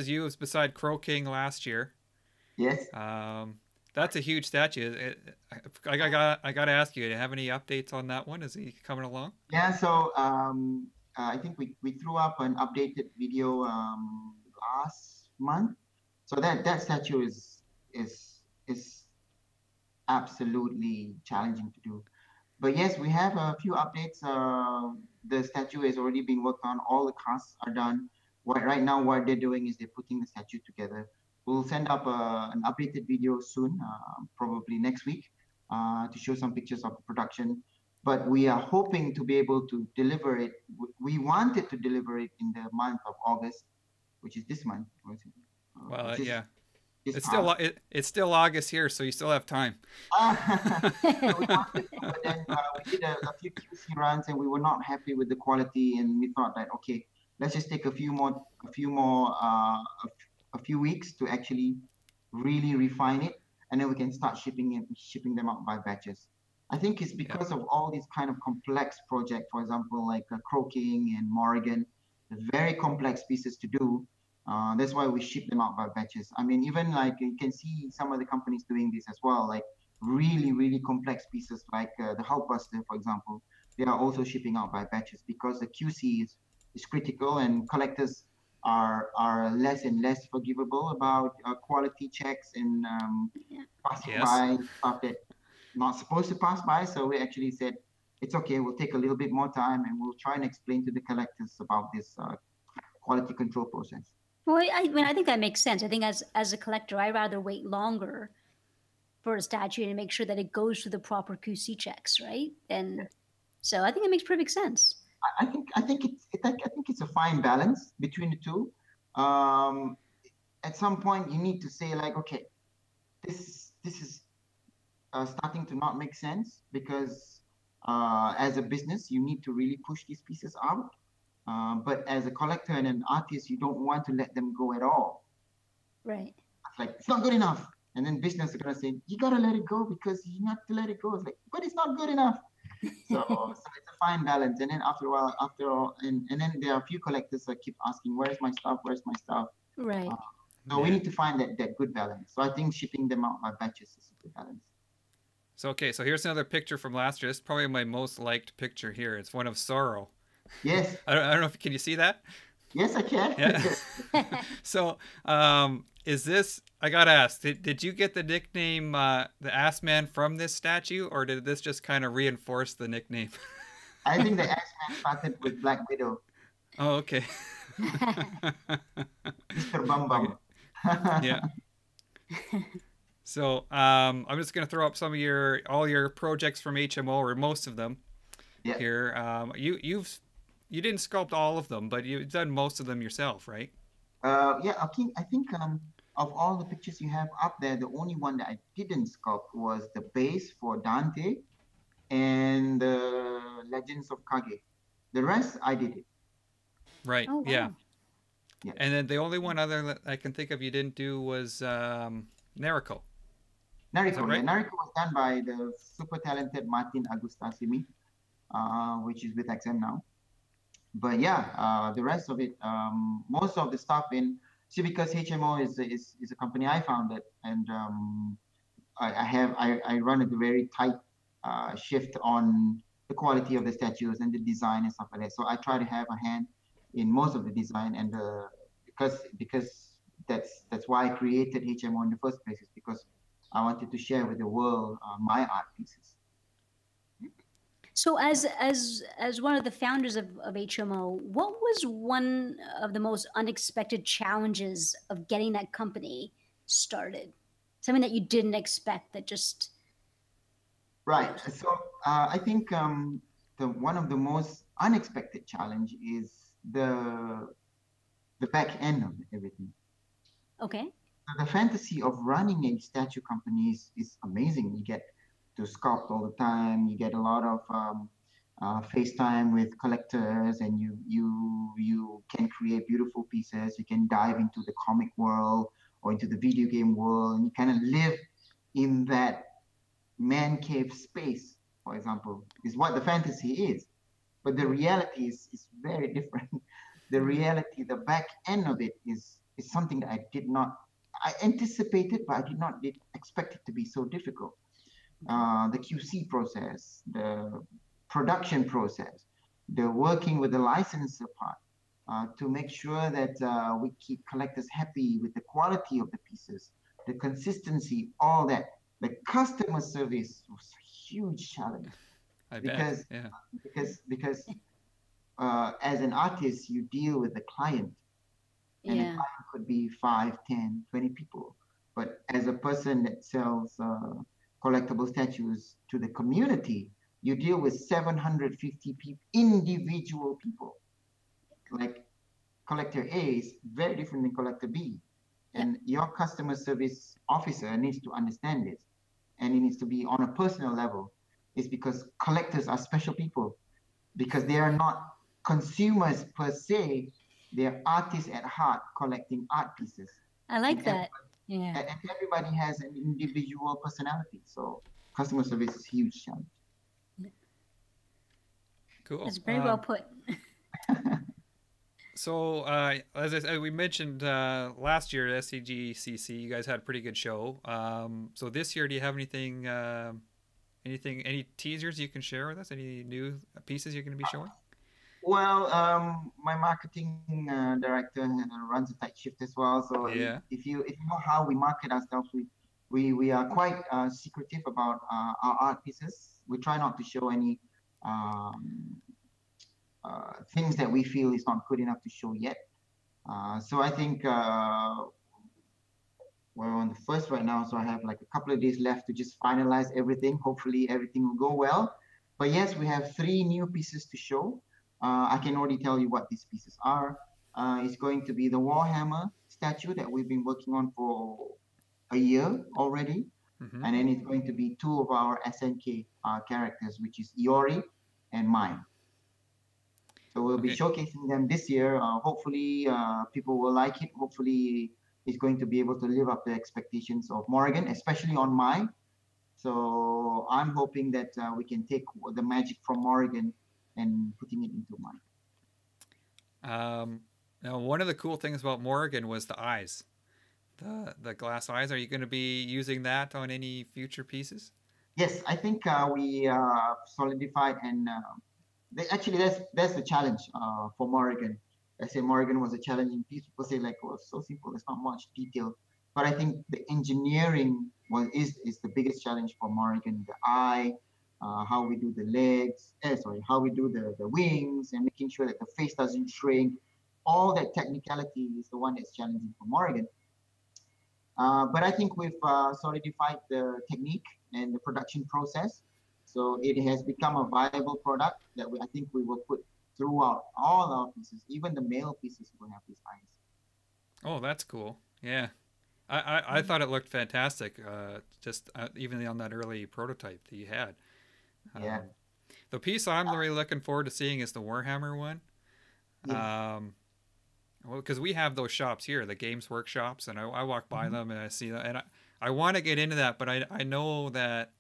you. It's beside Crow King last year. yes. Um, that's a huge statue. I got to ask you. Do you have any updates on that one? Is he coming along? Yeah, so I think we threw up an updated video last month. So that statue is absolutely challenging to do. But yes, we have a few updates. The statue is already being worked on. All the casts are done. Right now, what they're doing is they're putting the statue together. We'll send up an updated video soon, probably next week, to show some pictures of the production. But we are hoping to be able to deliver it. We wanted to deliver it in the month of August, which is this month, Well, which is yeah. just It's still passed. it's still August here, so you still have time. So we wanted to, but then we did a few QC runs and we were not happy with the quality, and we thought that okay, let's just take a few more, a few weeks to actually really refine it. and then we can start shipping them out by batches. I think it's Yeah. because of all these kind of complex projects, for example, like croaking and Morrigan, very complex pieces to do. That's why we ship them out by batches. I mean, even like you can see some of the companies doing this as well, like really, really complex pieces like the Hulkbuster, for example. They are also shipping out by batches because the QC is critical, and collectors are less and less forgivable about quality checks and passing Yes. by stuff that not supposed to pass by. So we actually said, it's okay, we'll take a little bit more time and we'll try and explain to the collectors about this quality control process. Well, I mean, I think that makes sense. I think as a collector, I'd rather wait longer for a statue and make sure that it goes through the proper QC checks, right? And so I think it makes perfect sense. I think it's a fine balance between the two. Um, at some point, you need to say like, okay, this is starting to not make sense because as a business, you need to really push these pieces out. But as a collector and an artist, you don't want to let them go at all. Right. It's like, it's not good enough. And then business are going to say, you got to let it go because you have to let it go. It's like, but it's not good enough. So it's a fine balance. And then after a while, and then there are a few collectors that keep asking, where's my stuff? Where's my stuff? Right. So we need to find that good balance. So I think shipping them out by batches is a good balance. So okay, so here's another picture from last year. This is probably my most liked picture here. It's one of sorrow. Yes. I don't know if can you see that? Yes, I can. Yeah. So is this? I gotta ask. Did you get the nickname the Ass Man from this statue, or did this just kind of reinforce the nickname? I think the X-Men started with Black Widow. Oh, okay. Mr. Bum Bum. Okay. Yeah. So I'm just gonna throw up some of all your projects from HMO, or most of them here. You didn't sculpt all of them, but you've done most of them yourself, right? Yeah, I think of all the pictures you have up there, the only one that I didn't sculpt was the base for Dante and the Legends of Kage. The rest I did it. Right. Oh, wow. Yeah. Yeah. And then the only one other that I can think of you didn't do was Nariko. Nariko, right? yeah. Nariko was done by the super talented Martin Agustasimi, which is with XM now. But yeah, the rest of it, most of the stuff because HMO is a company I founded, and I run a very tight shift on the quality of the statues and the design and stuff like that. So I try to have a hand in most of the design, and because that's why I created HMO in the first place, is because I wanted to share with the world my art pieces. So as one of the founders of HMO, what was one of the most unexpected challenges of getting that company started? Something that you didn't expect that just Right. So I think the one of the most unexpected challenge is the back end of everything. okay. The fantasy of running a statue company is amazing. You get to sculpt all the time. You get a lot of FaceTime with collectors, and you can create beautiful pieces. You can dive into the comic world or into the video game world, and you kind of live in that man cave space, for example, is what the fantasy is. But the reality is very different. The reality, the back end of it is something that I anticipated, but I did not expect it to be so difficult. The QC process, the production process, the working with the licensor part, to make sure that we keep collectors happy with the quality of the pieces, the consistency, all that. The customer service was a huge challenge. I because bet. Yeah. because as an artist, you deal with the client, and the Yeah. client could be 5, 10, 20 people. But as a person that sells collectible statues to the community, you deal with 750 people, individual people. Like collector A is very different than collector B. And your customer service officer needs to understand this. And it needs to be on a personal level. It's because collectors are special people, because they are not consumers per se. They are artists at heart collecting art pieces. I like that. Yeah. and everybody has an individual personality. So customer service is huge challenge. Cool. That's very well put. So, as I said, we mentioned last year at STGCC, you guys had a pretty good show. So this year, do you have any teasers you can share with us? Any new pieces you're going to be showing? Well, my marketing director runs a tight shift as well. So Yeah. if you know how we market ourselves, we are quite secretive about our art pieces. We try not to show any um, things that we feel is not good enough to show yet. So I think we're on the first right now, so I have like a couple of days left to just finalize everything. Hopefully, everything will go well. But yes, we have three new pieces to show. I can already tell you what these pieces are. It's going to be the Warhammer statue that we've been working on for a year already. Mm-hmm. And then it's going to be two of our SNK characters, which is Iori and mine. So we'll be Okay. showcasing them this year. Hopefully, people will like it. Hopefully, it's going to be able to live up to expectations of Morgan, especially on mine. So I'm hoping that we can take the magic from Morgan and putting it into mine. Now, one of the cool things about Morgan was the eyes, the glass eyes. Are you going to be using that on any future pieces? Yes, I think we solidified and actually that's the challenge for Morgan. I say Morgan was a challenging piece. People say like, oh, it's so simple. There's not much detail, but I think the engineering is the biggest challenge for Morgan. The eye, how we do the legs, how we do the wings, and making sure that the face doesn't shrink. All that technicality is the one that's challenging for Morgan. But I think we've solidified the technique and the production process. So it has become a viable product that I think we will put throughout all our pieces, even the male pieces will have these eyes. Oh, that's cool. Yeah. I thought it looked fantastic, just even on that early prototype that you had. Yeah. The piece I'm really looking forward to seeing is the Warhammer one. Yes. Well, because we have those shops here, the games workshops, and I walk by Mm-hmm. them and I see that, and I want to get into that, but I know that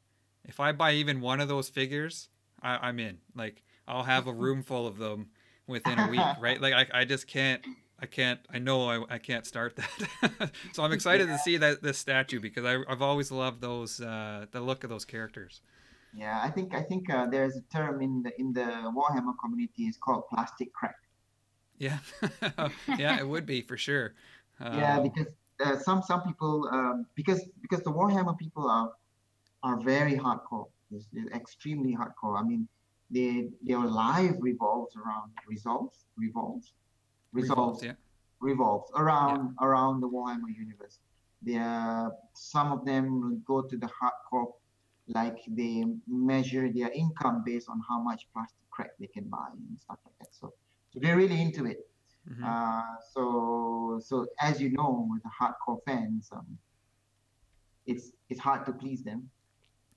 if I buy even one of those figures, I'm in. Like I'll have a room full of them within a week, right? Like I just can't. I know I can't start that. So I'm Yeah. excited to see that this statue because I've always loved those the look of those characters. Yeah. I think there's a term in the Warhammer community is called plastic crack. Yeah, yeah, it would be for sure. Yeah, Um, because some people because the Warhammer people are very hardcore. They're extremely hardcore. I mean, their life revolves, resolves yeah, yeah. around the Warhammer universe. Some of them go to the hardcore, like they measure their income based on how much plastic crack they can buy and stuff like that. So they're really into it. Hmm. So as you know, with the hardcore fans, it's hard to please them,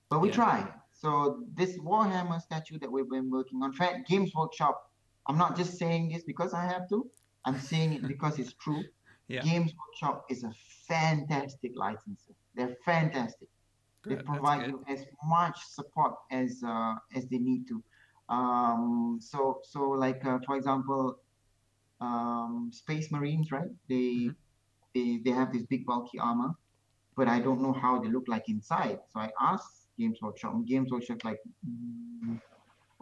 but we Yeah, try. So this Warhammer statue that we've been working on, Fat Games Workshop. I'm not just saying this because I have to. I'm saying it because it's true. yeah. Games Workshop is a fantastic licensor. They're fantastic. They Good. That's provide good. you as much support as they need to. So like for example, Space Marines, right? Hmm. They have this big bulky armor, but I don't know how they look like inside. So I asked Games Workshop, and Games Workshop like,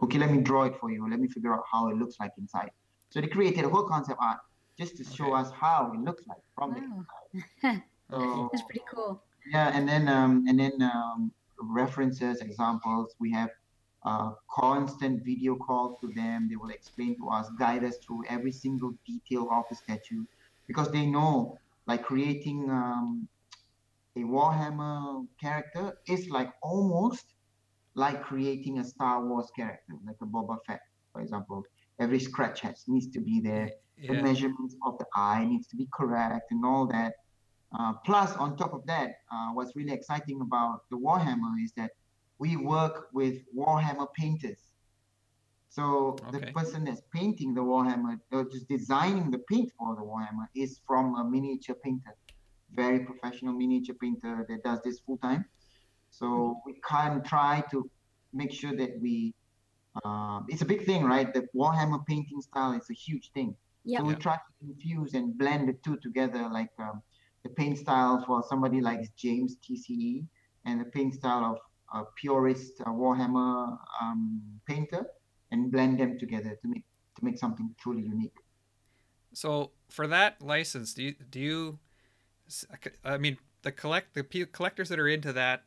okay, let me draw it for you. Let me figure out how it looks like inside. So they created a whole concept art just to show Okay. us how it looks like from the Wow. inside. Oh, cool. That's So pretty cool. yeah, and then references, examples. We have constant video calls to them. They will explain to us, guide us through every single detail of the statue, because they know, like creating a Warhammer character is like almost like creating a Star Wars character, like a Boba Fett, for example. Every scratch has needs to be there. The Yeah. measurements of the eye needs to be correct and all that. Plus, on top of that, what's really exciting about the Warhammer is that we work with Warhammer painters. So the Okay. person that's painting the Warhammer, or just designing the paint for the Warhammer, is from a miniature painter. very professional miniature painter that does this full time. So we can try to make sure that it's a big thing, right? The Warhammer painting style is a huge thing. So Yep. we Yeah. try to infuse and blend the two together, like the paint style for somebody like James TCE and the paint style of a purist Warhammer painter, and blend them together to make something truly unique. So for that license, I mean, collectors that are into that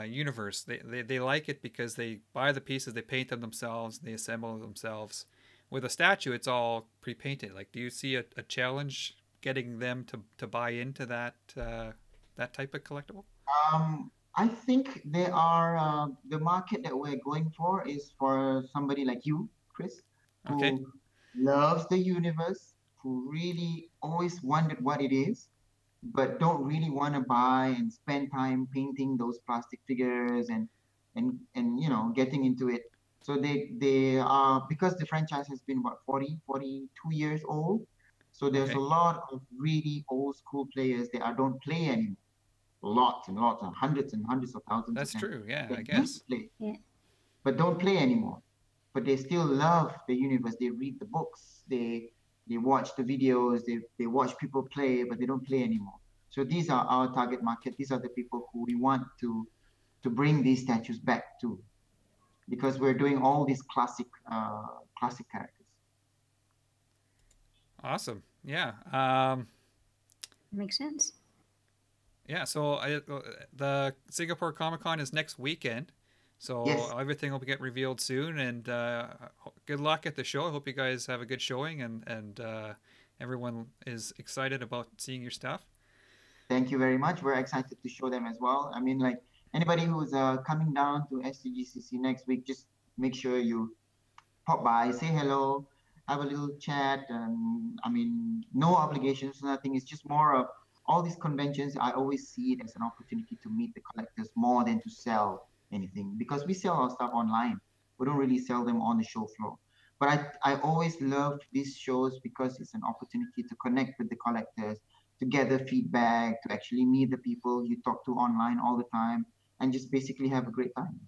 universe, they like it because they buy the pieces, they paint them themselves, they assemble them themselves. With a statue, it's all pre-painted. Like, do you see a challenge getting them to buy into that type of collectible? I think they are the market that we're going for is for somebody like you, Chris, Okay. who loves the universe, who really always wondered what it is, but don't really want to buy and spend time painting those plastic figures and getting into it. So they are, because the franchise has been what 42 years old. So there's a Okay. lot of really old school players that I don't play anymore, lots and hundreds of thousands of That's them true. Yeah, that I used to guess. play Yeah. but don't play anymore. But they still love the universe. They read the books. They watch the videos. They watch people play, but they don't play anymore. So these are our target market. These are the people who we want to bring these statues back to, because we're doing all these classic characters. Awesome. Yeah. Makes sense. Yeah. So the Singapore Comic Con is next weekend. So Yes, everything will get revealed soon, and good luck at the show. I hope you guys have a good showing, and everyone is excited about seeing your stuff. thank you very much. We're excited to show them as well. I mean, like anybody who's coming down to STGCC next week, just make sure you pop by, say hello, have a little chat. I mean, no obligations, nothing. It's just more of all these conventions. I always see it as an opportunity to meet the collectors more than to sell anything, because we sell our stuff online. We don't really sell them on the show floor. But I always love these shows because it's an opportunity to connect with the collectors, to gather feedback, to actually meet the people you talk to online all the time, and just basically have a great time.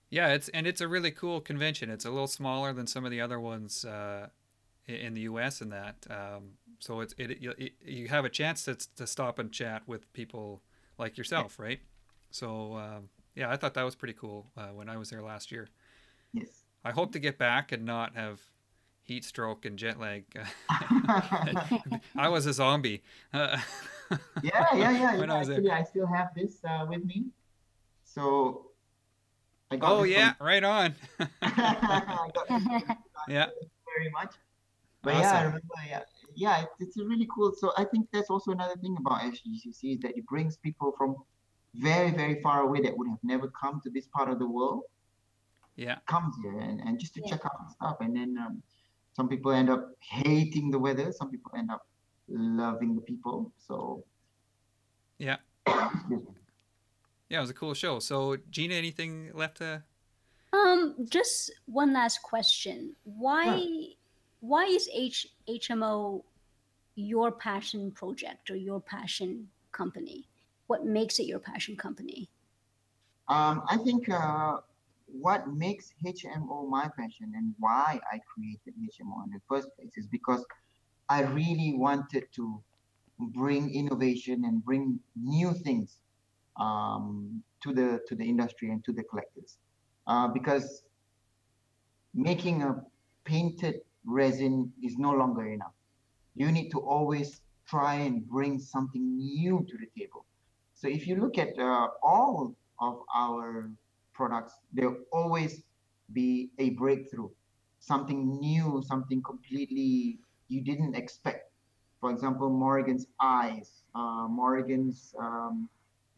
Yeah, it's a really cool convention. It's a little smaller than some of the other ones in the U.S. and that. So you have a chance to stop and chat with people like Yes, yourself, right? So yeah, I thought that was pretty cool when I was there last year. yes. I hope to get back and not have heat stroke and jet lag. I was a zombie Yeah. when I was there. Actually, I still have this with me. So I got Oh this from yeah, right on. I got this from Yeah, Thank you very much. But yeah, I awesome. remember. Yeah, it's a really cool. So I think that's also another thing about SGCC is that it brings people from very far away that would have never come to this part of the world, Yeah. comes here and just to Yeah. check out the stuff. And then some people end up hating the weather. Some people end up loving the people. So Yeah. excuse me. Yeah, it was a cool show. So, Gina, anything left to? Just one last question. Sure. Why is HMO your passion project or your passion company? What makes it your passion company? I think what makes HMO my passion and why I created HMO in the first place is because I really wanted to bring innovation and bring new things to the industry and to the collectors. Because making a painted resin is no longer enough. You need to always try and bring something new to the table. So if you look at all of our products, there'll always be a breakthrough, something new, something completely you didn't expect. For example, Morrigan's eyes, Morrigan's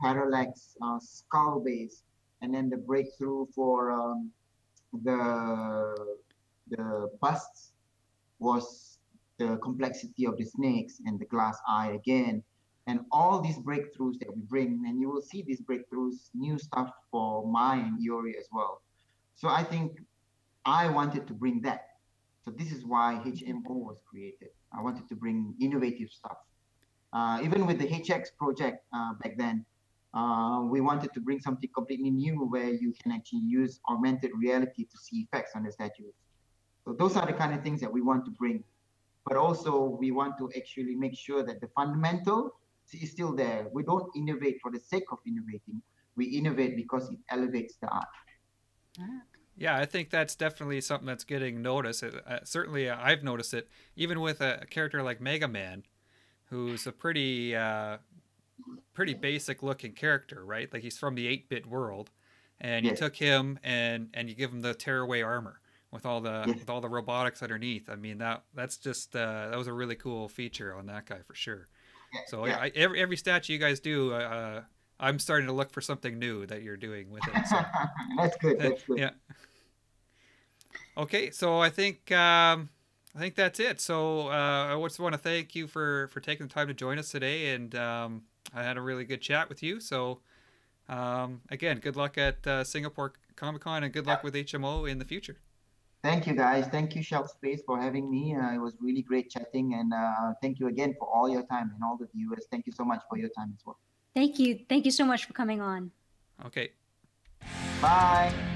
parallax skull base, and then the breakthrough for the busts was the complexity of the snakes and the glass eye again, and all these breakthroughs that we bring, and you will see these breakthroughs, new stuff for Mai and Iori as well. So I think I wanted to bring that. So this is why HMO was created. I wanted to bring innovative stuff Even with the HX project back then, we wanted to bring something completely new where you can actually use augmented reality to see effects on the statues. So those are the kind of things that we want to bring. But also we want to actually make sure that the fundamental is still there. We don't innovate for the sake of innovating. We innovate because it elevates the art. Yeah, I think that's definitely something that's getting noticed. Certainly, I've noticed it, even with a character like Mega Man, who's a pretty basic looking character, right? Like he's from the 8-bit world, and you Yes, took him and you give him the tearaway armor yes, with all the robotics underneath. I mean that's just that was a really cool feature on that guy for sure. So yeah. every statue you guys do, I'm starting to look for something new that you're doing with it. So That's good. That's good. yeah. Okay, so I think that's it. So I just want to thank you for taking the time to join us today, and I had a really good chat with you. So again, good luck at Singapore Comic Con, and good Yeah. luck with HMO in the future. Thank you, guys. Thank you, Shelf Space, for having me. It was really great chatting, and thank you again for all your time and all the viewers. Thank you so much for your time as well. Thank you. Thank you so much for coming on. Okay. Bye.